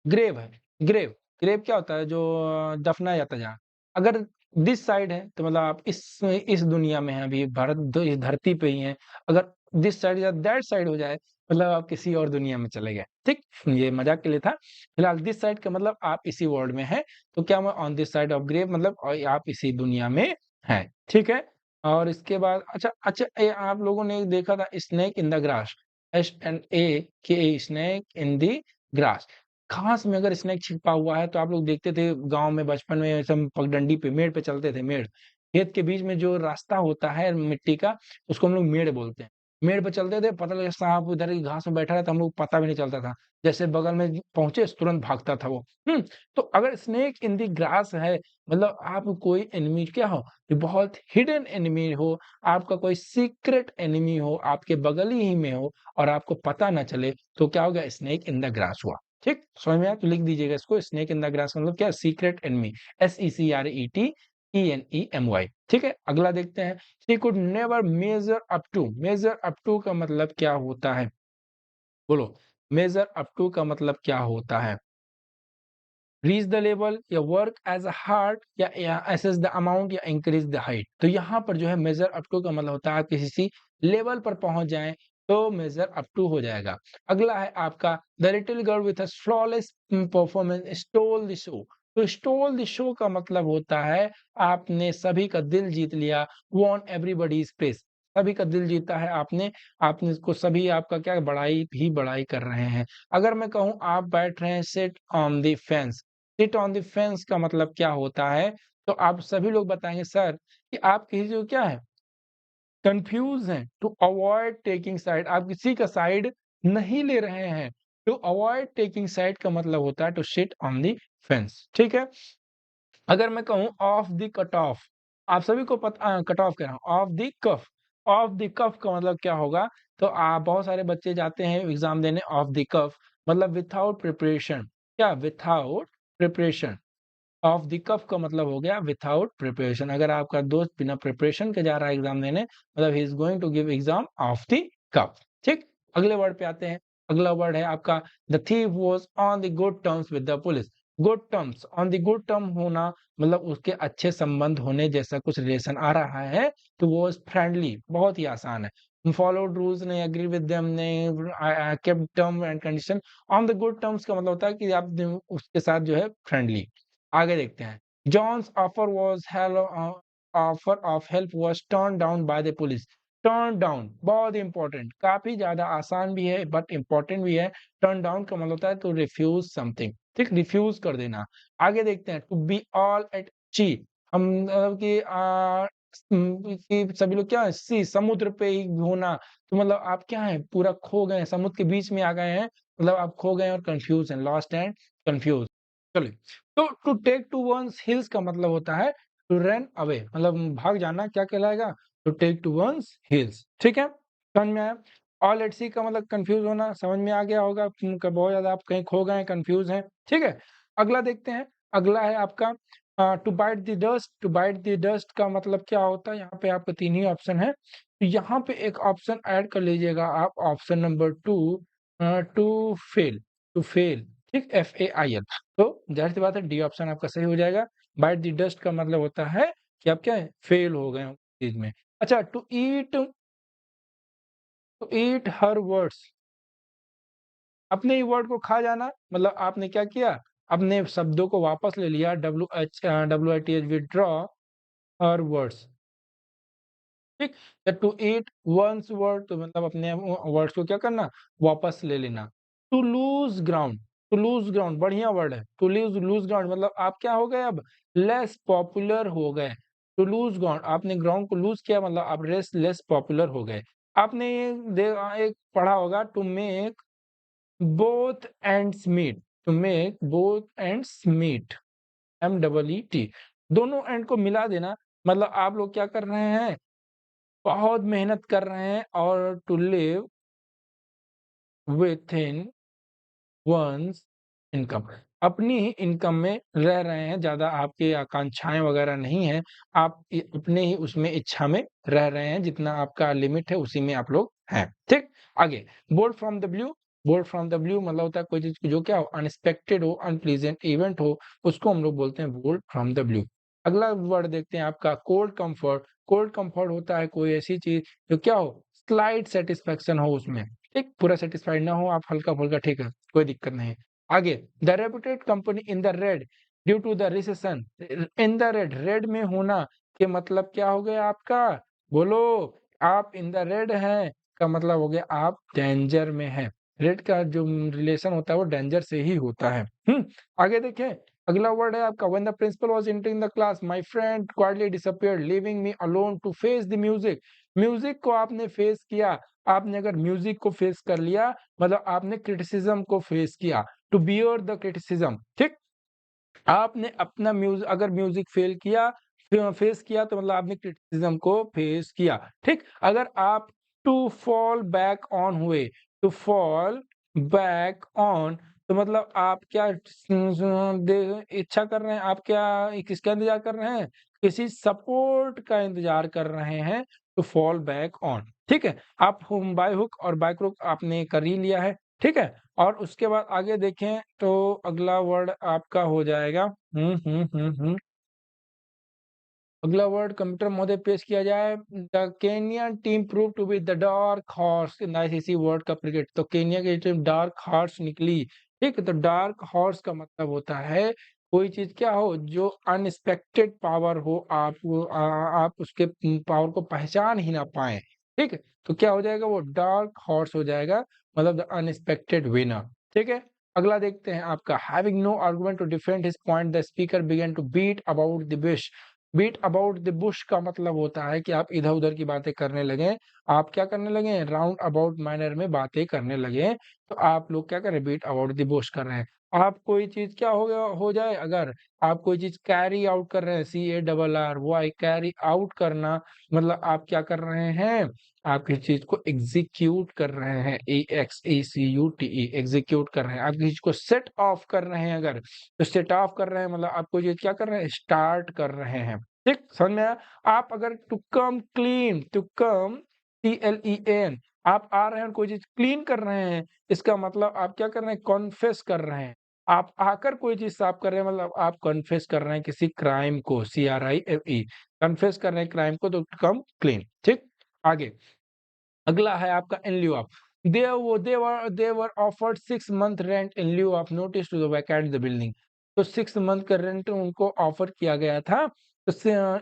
ग्रेव है, ग्रेव, ग्रेव क्या होता है, जो दफनाया जाता है जहाँ। अगर दिस साइड है तो मतलब आप इस दुनिया में हैं, अभी भारत इस धरती पे ही हैं। अगर दिस साइड या दैट साइड हो जाए, मतलब आप किसी और दुनिया में चले गए, ठीक। ये मजाक के लिए था। फिलहाल दिस साइड का मतलब आप इसी वर्ल्ड में हैं, तो क्या मैं on this side of grave, मतलब आप इसी दुनिया में हैं, ठीक है। और इसके बाद अच्छा अच्छा, आप लोगों ने देखा था snake in the grass, SNAKE, snake in the grass. घास में अगर स्नेक छिपा हुआ है, तो आप लोग देखते थे गांव में बचपन में, सब पगडंडी पे मेड़ पे चलते थे, मेड़, खेत के बीच में जो रास्ता होता है मिट्टी का, उसको हम लोग मेड़ बोलते हैं। मेड़ पे चलते थे, पता लगा सांप उधर ही घास में बैठा है, तो हम लोग पता भी नहीं चलता था, जैसे बगल में पहुंचे तुरंत भागता था वो। तो अगर स्नेक इन दी ग्रास है, मतलब आप कोई एनिमी क्या हो, कि बहुत हिडन एनिमी हो, आपका कोई सीक्रेट एनिमी हो, आपके बगल ही में हो, और आपको पता ना चले, तो क्या होगा, स्नेक इन द ग्रास हुआ, ठीक। समझ में आया? तो लिख दीजिएगा इसको, स्नेक इन द ग्रास मतलब क्या, सीक्रेट एनिमी, SECRETENEMY, ठीक है। अगला देखते हैं, she could never measure up to. Measure up to का मतलब क्या होता है, बोलो, मेजर अप टू का मतलब क्या होता है? रीच द लेवल, या वर्क एज अ हार्ड, या एसेस द अमाउंट, या इंक्रीज द हाइट। तो यहाँ पर जो है मेजर अप टू का मतलब होता है आप किसी लेवल पर पहुंच जाएं, तो मेजर अप टू हो जाएगा। अगला है आपका, the little girl with flawless performance stole the show. तो स्टोल द शो का मतलब होता है आपने सभी का दिल जीत लिया, वॉन एवरीबॉडीज प्रेस, सभी का दिल जीता है आपने, आपने इसको सभी आपका क्या बड़ाई ही बड़ाई कर रहे हैं। अगर मैं कहूँ आप बैठ रहे हैं, seat on the fence, seat on the fence का मतलब क्या होता है, तो आप सभी लोग बताएंगे सर कि आप किसी को क्या है, कंफ्यूज हैं, टू अवॉइड टेकिंग साइड, आप किसी का साइड नहीं ले रहे हैं। टू अवॉइड टेकिंग साइड का मतलब होता है to sit on the fence, ठीक है। अगर मैं कहूँ ऑफ द कट ऑफ, आप सभी को पता, कट ऑफ कह रहा हूँ, off the cuff, off the cuff का मतलब क्या होगा, तो आप बहुत सारे बच्चे जाते हैं एग्जाम देने ऑफ द कफ, मतलब विथआउट प्रिपरेशन, क्या, without preparation. Of the cuff का मतलब हो गया विथआउट प्रिपरेशन, अगर आपका दोस्त बिना प्रिपरेशन के जा रहा है एग्जाम देने, मतलब he is going to give exam off the cuff, ठीक। अगले वर्ड पे आते हैं, अगला वर्ड है आपका, the thief was on the good terms with the police. Good terms, on the good term होना मतलब उसके अच्छे संबंध होने जैसा कुछ रिलेशन आ रहा है, तो वो फ्रेंडली, बहुत ही आसान है। फॉलोड रूल्स, ने एग्री विद देम, ने kept term and condition. On the good terms का मतलब होता है कि आप उसके साथ जो है फ्रेंडली। आगे देखते हैं, John's offer of help was turn down by the police. Turn down बहुत इंपॉर्टेंट, काफी ज्यादा आसान भी है बट इंपॉर्टेंट भी है। टर्न डाउन का मतलब होता है टू रिफ्यूज समथिंग, ठीक, रिफ्यूज कर देना। आगे देखते हैं, टू बी ऑल एट ची, हम मतलब कि सभी लोग क्या है, सी समुद्र पे ही होना, तो मतलब आप क्या है, पूरा खो गए हैं, समुद्र के बीच में आ गए हैं, मतलब आप खो गए और कंफ्यूज हैं, लॉस्ट एंड कंफ्यूज। चलिए, तो to take to one's heels का मतलब होता है टू रन अवे, मतलब भाग जाना, क्या कहलाएगा, to take to one's heels, ठीक है। समझ में आया? ऑल एट सी का मतलब कंफ्यूज होना, समझ में आ गया होगा, बहुत ज्यादा आप कहीं खो गए, कंफ्यूज हैं, ठीक है। अगला देखते हैं, अगला है आपका टू बाइट द डस्ट का मतलब क्या होता है? यहाँ पे आपके 3 ही ऑप्शन है। तो यहाँ पे एक ऑप्शन ऐड कर लीजिएगा आप, option number 2, to fail, to fail, ठीक? FAIL। तो ज़ाहिर-सी बात है डी ऑप्शन आपका सही हो जाएगा। बाइट द डस्ट का मतलब होता है कि आप क्या है? फेल हो गए हो चीज़ में। अच्छा, टू ईट हर वर्ड्स, अपने ही वर्ड को खा जाना, मतलब आपने क्या किया? अपने शब्दों को वापस ले लिया, WITH विथड्रॉ हर वर्ड्स, ठीक? टू ईट वन्स वर्ड, तो मतलब अपने वर्ड्स को क्या करना? वापस ले लेना। To lose ground, to lose ground बढ़िया वर्ड है। टू लूज़ ग्राउंड मतलब आप क्या हो गए अब? लेस पॉपुलर हो गए। टू लूज़ ग्राउंड, आपने ग्राउंड को लूज़ किया, मतलब आप लेस पॉपुलर हो गए। आपने ये एक पढ़ा होगा, to make both ends meet, to make both ends meet, MEET, दोनों एंड को मिला देना, मतलब आप लोग क्या कर रहे हैं? बहुत मेहनत कर रहे हैं, और to live within one's income, अपनी ही इनकम में रह रहे हैं, ज़्यादा आपकी आकांक्षाएँ वगैरह नहीं हैं, आप अपने ही उसमें इच्छा में रह रहे हैं, जितना आपका लिमिट है उसी में आप लोग हैं, ठीक? आगे, bold from the blue, bold from the blue मतलब होता है कोई चीज़ जो क्या हो? अनएक्सपेक्टेड हो, अनप्लीजेंट इवेंट हो, उसको हम लोग बोलते हैं बोल्ड फ्रॉम द ब्लू। अगला वर्ड देखते हैं आपका कोल्ड कम्फर्ट, कोल्ड कम्फर्ट होता है कोई ऐसी चीज़ जो क्या हो? स्लाइट सैटिस्फैक्शन हो उसमें, ठीक? पूरा सैटिस्फाइड ना हो आप, हल्का-फुल्का, ठीक है, कोई दिक्कत नहीं। आगे, the reputed company in the red due to the recession, in the red, red में होना के मतलब क्या हो गया आपका? बोलो, आप इन द रेड हैं का मतलब हो गया आप डेंजर में हैं। रेड का जो रिलेशन होता है वो डेंजर से ही होता है। आगे देखें, अगला वर्ड है आपका, when the principal was entering the class my friend quietly disappeared leaving me alone to face the music, music को आपने फेस किया, आपने अगर म्यूजिक को फेस कर लिया, मतलब आपने क्रिटिसिज्म को फेस किया, टू बियर द क्रिटिसिज्म, ठीक? आपने अपना अगर म्यूजिक फेस किया, तो मतलब आपने क्रिटिसिज्म को फेस किया, ठीक? अगर आप टू फॉल बैक ऑन हुए, टू फॉल बैक ऑन, तो मतलब आप क्या इच्छा कर रहे हैं, आप क्या किसका इंतजार कर रहे हैं? किसी सपोर्ट का इंतजार कर रहे हैं, टू फॉल बैक ऑन, ठीक है? आप हुम बाय हुक और बाय क्रुक आपने कर ही लिया है, ठीक है? और उसके बाद आगे देखें तो अगला वर्ड आपका हो जाएगा, अगला वर्ड कंप्यूटर महोदय पेश किया जाए, the Kenyan team prove to be the dark horse, nice, इसी वर्ड का क्रिकेट, तो केनिया की टीम डार्क हॉर्स निकली, ठीक है? तो डार्क हॉर्स का मतलब होता है कोई चीज क्या हो जो अनएक्सपेक्टेड पावर हो, आप उसके पावर को पहचान ही ना पाए, ठीक है? तो क्या हो जाएगा? वो डार्क हॉर्स हो जाएगा, मतलब द अनएक्सपेक्टेड विनर, ठीक है? अगला देखते हैं आपका, having no argument to defend his point the speaker began to beat about the bush, beat about the bush का मतलब होता है कि आप इधर-उधर की बातें करने लगे, आप क्या करने लगे? राउंड अबाउट मैनर में बातें करने लगे, तो आप लोग क्या कर रहे हैं? बीट अबाउट द बुश कर रहे हैं। आप कोई चीज़ क्या हो जाए, अगर आप कोई चीज़ कैरी आउट कर रहे हैं, CARRY, कैरी आउट करना, मतलब आप क्या कर रहे हैं? आप किसी चीज़ को एग्ज़ीक्यूट कर रहे हैं, EXECUTE, एग्ज़ीक्यूट कर रहे हैं। आप किसी चीज़ को सेट ऑफ कर रहे हैं अगर, तो सेट ऑफ कर रहे हैं मतलब आप कोई चीज़ क्या कर रहे हैं? स्टार्ट कर रहे हैं। ठीक? समझ में आया? आप अगर to come clean, to come CLEAN, आप आ रहे हैं और कोई चीज़ क्लीन कर रहे हैं, इसका मतलब आप क्या कर रहे हैं? कॉन्फेस कर रहे हैं। आप आकर कोई चीज़ साफ कर रहे हैं, मतलब आप कॉन्फेस कर रहे हैं किसी क्राइम को, CRIME, कॉन्फेस कर रहे हैं क्राइम को, तो टू कम क्लीन। ठीक? आगे, अगला है आपका in lieu of, they were offered 6 month rent in lieu of notice to the vacate the building, तो 6 मंथ का रेंट उनको ऑफर किया गया था, तो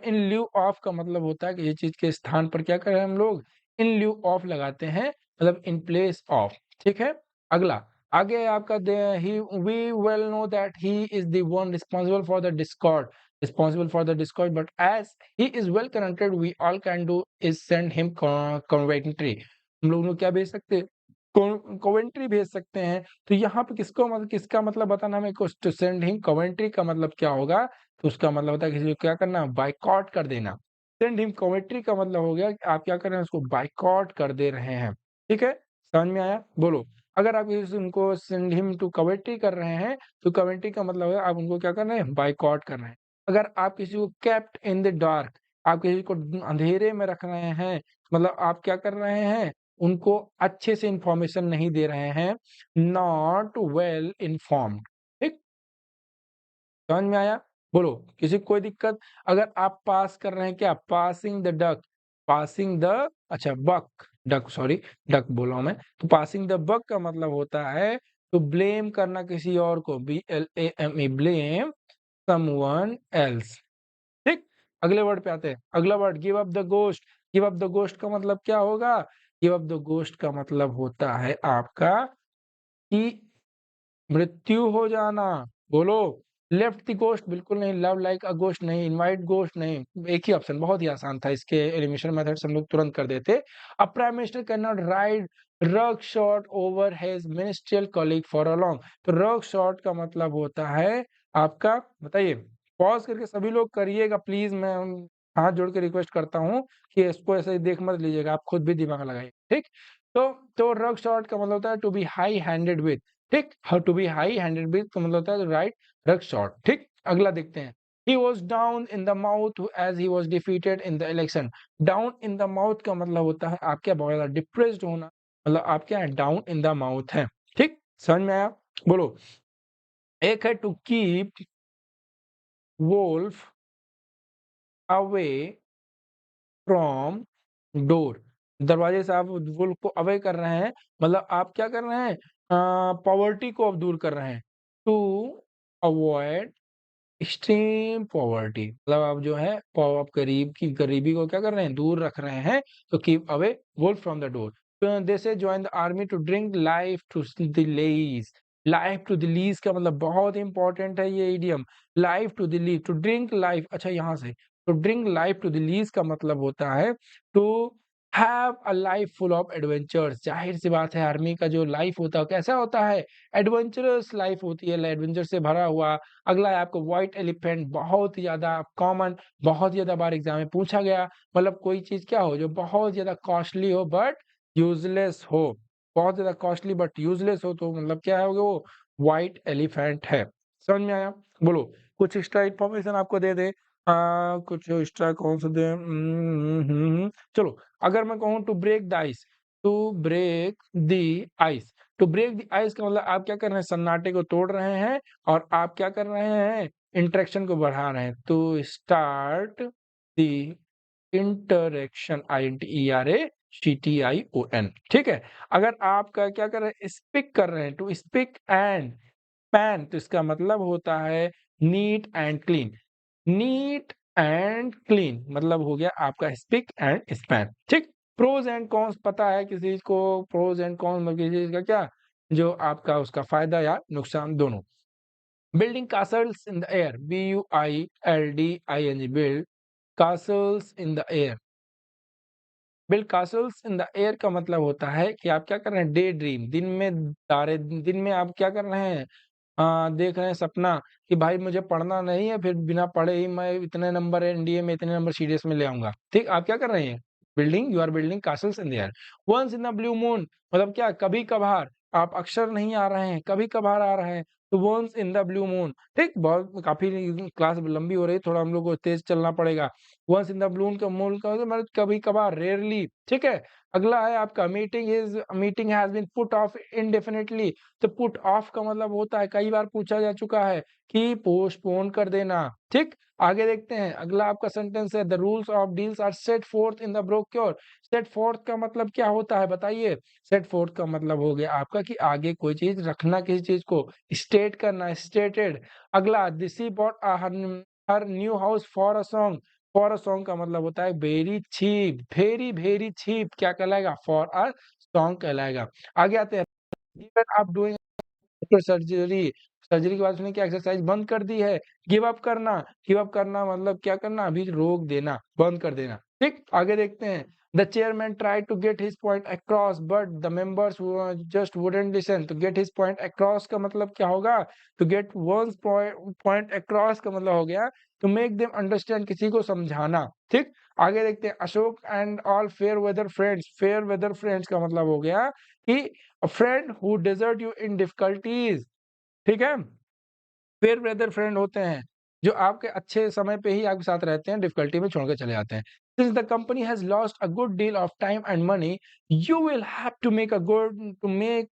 इन लिeu ऑफ का मतलब होता है कि ये चीज के स्थान पर क्या करें हम लोग? इन लिeu ऑफ लगाते हैं, मतलब इन प्लेस ऑफ, ठीक है? अगला, आगे है आपका he, we well know that he is the one responsible for the discord, but as he is well connected, we all can do is send him Coventry, हम लोग क्या भेज सकते हैं? Coventry भेज सकते हैं। तो यहाँ पे किसका मतलब बताना हमें, टू सेंड हिम Coventry का मतलब क्या होगा? तो उसका मतलब होता है किसी को क्या करना? बायकॉट कर देना। सेंड हिम Coventry का मतलब हो गया कि आप क्या कर रहे हैं? उसको बायकॉट कर दे रहे हैं, ठीक है? समझ में आया? बोलो, अगर आप उनको सेंड हिम टू Coventry कर रहे हैं, तो Coventry का मतलब है आप उनको क्या कर रहे हैं? बायकॉट कर रहे हैं। अगर आप किसी को केप्ट इन द डार्क, आप किसी को अंधेरे में रख रहे हैं, मतलब आप क्या कर रहे हैं, उनको अच्छे से इंफॉर्मेशन नहीं दे रहे हैं, नॉट वेल इन्फॉर्म्ड। ठीक, समझ में आया? बोलो, किसी को कोई दिक्कत? अगर आप पास कर रहे हैं, क्या passing the duck, passing the, अच्छा बक, डक सॉरी, डक बोला हूं मैं, तो पासिंग द बक का मतलब होता है तो ब्लेम करना किसी और को, BLAME, ब्लेम समवन एल्स। ठीक, अगले वर्ड पे आते हैं। अगला word give up the ghost. Give up the ghost का मतलब क्या होगा? गिव अप द गोस्ट का मतलब होता है आपका कि मृत्यु हो जाना। बोलो, लेफ्ट द गोस्ट बिल्कुल नहीं, लव लाइक अ गोस्ट नहीं, इनवाइट गोस्ट नहीं, एक ही ऑप्शन, बहुत ही आसान था, इसके एलिमिनेशन मेथड से हम लोग तुरंत कर देते। A prime minister can not ride roughshod over his ministerial colleague for a long. तो रग शॉट का मतलब होता है आपका, बताइए, पॉज करके सभी लोग करिएगा प्लीज, मैं हाथ जोड़ के रिक्वेस्ट करता हूँ कि इसको ऐसे ही देख मत लीजिएगा, आप खुद भी दिमाग लगाइए। ठीक, तो रग शॉट का मतलब होता है to be high handed with. ठीक, how to be high handed with का मतलब होता है राइट रग शॉट। ठीक, अगला देखते हैं। He was down in the mouth as he was defeated in the election. Down in the mouth का मतलब होता है आप क्या, बहुत ज्यादा डिप्रेस्ड होना, मतलब आप क्या है, डाउन इन द माउथ है। ठीक, समझ में आया? बोलो, एक है to keep wolf away from door. दरवाजे से आप वुल्फ को अवे कर रहे हैं, मतलब आप क्या कर रहे हैं, पॉवर्टी को अब दूर कर रहे हैं। टू अवॉइड एक्सट्रीम पॉवर्टी, मतलब आप जो है आप गरीबी को क्या कर रहे हैं, दूर रख रहे हैं। तो keep away wolf from the door. They say join the army to drink life to the lees. Life to the lees का मतलब बहुत इंपॉर्टेंट है ये idiom, life to the lees, to drink life, अच्छा यहाँ से, तो drink life to the lees का मतलब होता है to have a life full of adventures. जाहिर सी बात है, आर्मी का जो लाइफ होता है कैसा होता है, एडवेंचरस लाइफ होती है, एडवेंचर से भरा हुआ। अगला है आपको व्हाइट एलिफेंट, बहुत ही ज्यादा कॉमन, बहुत ही ज्यादा बार एग्जाम में पूछा गया, मतलब कोई चीज क्या हो जो बहुत ज्यादा कॉस्टली हो बट यूजलेस हो, बहुत ज्यादा कॉस्टली बट यूजलेस हो, तो मतलब क्या होगा वो, व्हाइट एलिफेंट है। समझ में आया? बोलो, कुछ एक्स्ट्रा इन्फॉर्मेशन आपको दे दे, कुछ एक्स्ट्रा कौन सा दे, चलो, अगर मैं कहूँ to break the ice, to break the ice, to break the ice का मतलब आप क्या कर रहे हैं, सन्नाटे को तोड़ रहे हैं, और आप क्या कर रहे हैं, इंटरेक्शन को बढ़ा रहे हैं। To start the interaction, INTERACTION। ठीक है, अगर आप क्या कर रहे हैं, स्पीक कर रहे हैं, टू स्पीक एंड पैन, तो इसका मतलब होता है neat and clean. Neat and clean मतलब हो गया आपका स्पिक एंड स्पैन। ठीक, प्रोज एंड कॉन्स पता है किसी चीज को, प्रोज एंड कॉन्स मतलब किसी चीज का क्या, जो आपका उसका फायदा या नुकसान दोनों। Building castles in the air, BUILDING, build castles in the air. Build castles in the air का मतलब होता है कि आप क्या कर रहे हैं, डे ड्रीम, दिन में तारे, दिन में आप क्या कर रहे हैं, देख रहे हैं सपना कि भाई मुझे पढ़ना नहीं है, फिर बिना पढ़े ही मैं इतने नंबर एनडीए में, इतने नंबर सीडीएस में ले आऊंगा। ठीक, आप क्या कर रहे हैं, building, you are building castles in the air. Once in the blue moon मतलब क्या, कभी कभार, आप अक्सर नहीं आ रहे हैं, कभी कभार आ रहे हैं, तो once in the blue moon. ठीक, बहुत काफी क्लास लंबी हो रही है, थोड़ा हम लोग को तेज चलना पड़ेगा। Once in the blue moon का मतलब कभी कभार, रेयरली। ठीक है, अगला है आपका meeting has been put off indefinitely. तो पुट ऑफ का मतलब होता है, कई बार पूछा जा चुका है कि पोस्टपोन कर देना। ठीक, आगे देखते हैं, अगला आपका सेंटेंस है the rules of deals are set forth in the brochure. Set forth का मतलब क्या होता है बताइए? सेट फोर्थ का मतलब हो गया आपका कि आगे कोई चीज रखना, किसी चीज को स्टेट करना, स्टेटेड। अगला दिसी bought her new house for a song. For a song का मतलब होता है very cheap, very very cheap क्या कहलाएगा, फॉर अ सॉन्ग कहलाएगा। आगे आते हैं, आप डूइंग आफ्टर सर्जरी, सर्जरी के बाद उसने क्या एक्सरसाइज बंद कर दी है, गिव अप करना। गिव अप करना मतलब क्या करना, अभी रोक देना, बंद कर देना। ठीक, आगे देखते हैं, the chairman try to get his point across but the members just wouldn't listen. तो गेट हिज पॉइंट अक्रॉस का मतलब क्या होगा, तो गेट वंस पॉइंट अक्रॉस का मतलब हो गया टू मेक देम अंडरस्टैंड, किसी को समझाना। ठीक, आगे देखते हैं, Ashok and all fair weather friends. Fair weather friends का मतलब हो गया कि a friend who desert you in difficulties। ठीक है, फेयर वेदर फ्रेंड होते हैं जो आपके अच्छे समय पे ही आपके साथ रहते हैं, डिफ़िकल्टी में छोड़ के चले जाते हैं। Since the company has lost a good deal of time and money, you will have to make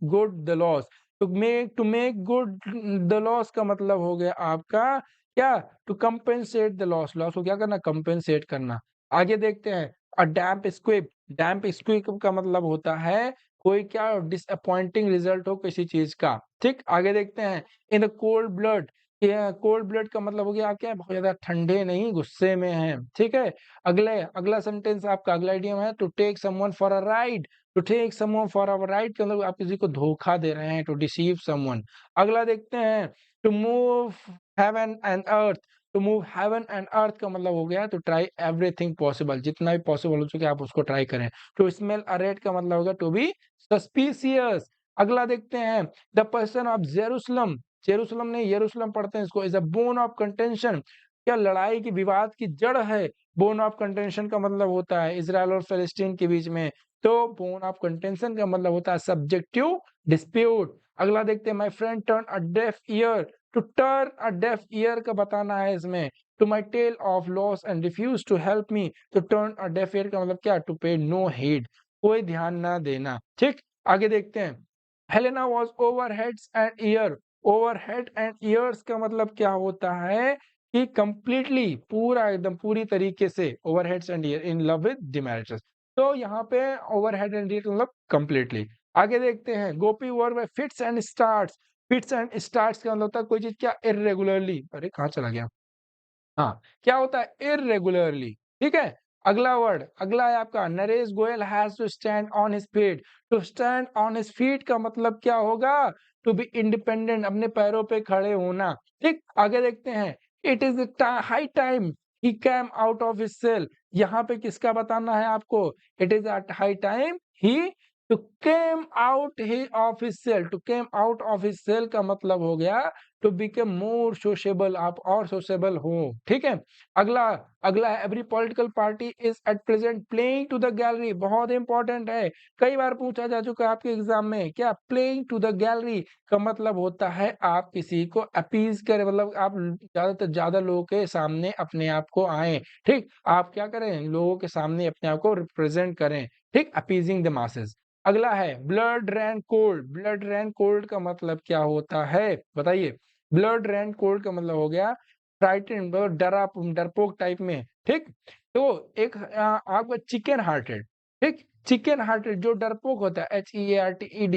good the loss. To make good the loss का मतलब हो गया आपका क्या? To compensate the loss. Loss को क्या करना? कंपेंसेट करना। आगे देखते हैं, अ डैम्प स्क्विब का मतलब होता है कोई क्या डिसअपॉइंटिंग रिजल्ट हो किसी चीज़ का। ठीक? आगे देखते हैं, इन द कोल्ड ब्लड, ये कोल्ड ब्लड का मतलब हो गया आप क्या बहुत ज़्यादा ठंडे नहीं, गुस्से में हैं, ठीक है? अगला सेंटेंस आपका अगला इडियम है to take someone for a ride. To take someone for a ride का मतलब आप किसी को धोखा दे रहे हैं, टू डिसीव समवन। अगला देखते हैं, to move heaven and earth. To move heaven and earth का मतलब हो गया टू ट्राई एवरीथिंग पॉसिबल, जितना भी पॉसिबल हो सके आप उसको ट्राई करें। टू स्मेल अ रेड का मतलब होगा टू बी सस्पिशियस। अगला देखते हैं, the person of Jerusalem. Jerusalem नहीं यरूशलेम पढ़ते हैं इसको, is a bone of contention. क्या लड़ाई की विवाद की जड़ है? बोन ऑफ कंटेंशन का मतलब होता है इजराइल और फिलिस्तीन के बीच में। तो बोन ऑफ कंटेंशन का मतलब होता है सब्जेक्टिव डिस्प्यूट। अगला देखते हैं, my friend turn a deaf ear. To turn a deaf ear का बताना है इसमें, to my tale of loss and refuse to help me. तो टर्न अ डेफ ईयर का मतलब क्या? टू पे नो हेड, कोई ध्यान ना देना। ठीक, आगे देखते हैं, Helena was over heads and year. Overhead and years का मतलब क्या होता है कि कंप्लीटली पूरा एकदम पूरी तरीके से overheads and year in love with demerits. तो यहाँ पे ओवरहेड एंड ईयर मतलब कंप्लीटली। आगे देखते हैं, गोपी वर में fits and starts. Fits and starts का मतलब होता है कोई चीज क्या इरेगुलरली, अरे कहाँ चला गया, हाँ, क्या होता है इर्रेगुलरली। ठीक है, अगला वर्ड अगला है आपका, Naresh Goyal has to stand on his feet. To stand on his feet का मतलब क्या होगा? टू बी इंडिपेंडेंट, अपने पैरों पे खड़े होना। ठीक, आगे देखते हैं, it is high time he came out of his shell. यहाँ पे किसका बताना है आपको? It is at high time he to came out he of his shell. To came out of his shell का मतलब हो गया टू बिकम मोर सोशेबल, आप और सोशेबल हो। ठीक है, अगला अगला है, every political party is at present playing to the gallery. बहुत इंपॉर्टेंट है, कई बार पूछा जा चुका है आपके एग्जाम में। क्या प्लेइंग टू द गैलरी का मतलब होता है आप किसी को अपीज करें, मतलब आप ज्यादा से ज्यादा लोगों के सामने अपने आप को आए। ठीक, आप क्या करें, लोगों के सामने अपने आप को रिप्रेजेंट करें। ठीक, अपीजिंग द मासेस। अगला है ब्लड रैन कोल्ड। ब्लड रैन कोल्ड का मतलब क्या होता है बताइए? ब्लड रैन कोल्ड का मतलब हो गया फ्राइटेंड, मतलब डरपोक टाइप में। ठीक, तो एक आपका चिकन हार्टेड। ठीक, चिकन हार्टेड जो डरपोक होता है, HEARTED,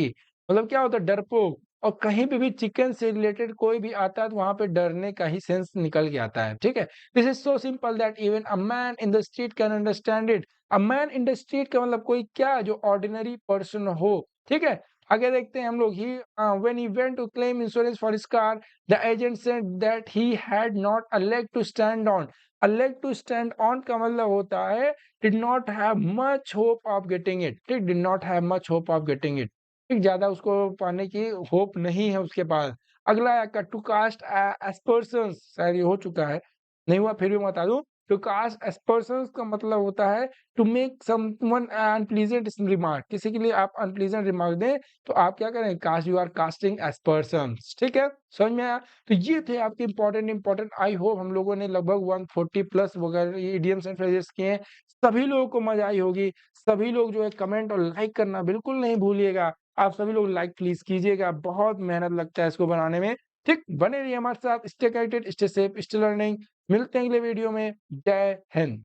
मतलब क्या होता है डरपोक। और कहीं पे भी चिकन से रिलेटेड कोई भी आता है तो वहां पे डरने का ही सेंस निकल के आता है। ठीक है, this is so simple that even a man in the street can understand it. A man in the street का मतलब कोई क्या, जो ऑर्डिनरी पर्सन हो। ठीक है, आगे देखते हैं हम लोग, he when he went to claim insurance for his car, the agent said that he had not a leg to stand on. A leg to stand on का मतलब होता है did not have much hope of getting it. ठीक, did not have much hope of getting it. ठीक, ज्यादा उसको पाने की होप नहीं है उसके पास। अगला है टू कास्ट एस्पर्सन्स, शायद ये हो चुका है, नहीं हुआ फिर भी मैं बता दूं। टू कास्ट एस्पर्सन्स का मतलब होता है to make someone unpleasant remark. किसी के लिए आप अनप्लीजेंट रिमार्क दें तो आप क्या करें, कास्ट, यू आर कास्टिंग एस्पर्सन्स। ठीक है, समझ में आया? तो ये थे आपके इंपॉर्टेंट। आई होप हम लोगों ने लगभग 140 प्लस वगैरह इडियम्स एंड फ्रेजेस किए हैं। सभी लोगों को मजा आई होगी। सभी लोग जो है कमेंट और लाइक करना बिल्कुल नहीं भूलिएगा। आप सभी लोग लाइक प्लीज कीजिएगा, बहुत मेहनत लगता है इसको बनाने में। ठीक, बने रहिए हमारे साथ, stay connected, stay safe, stay learning. मिलते हैं अगले वीडियो में। जय हिंद।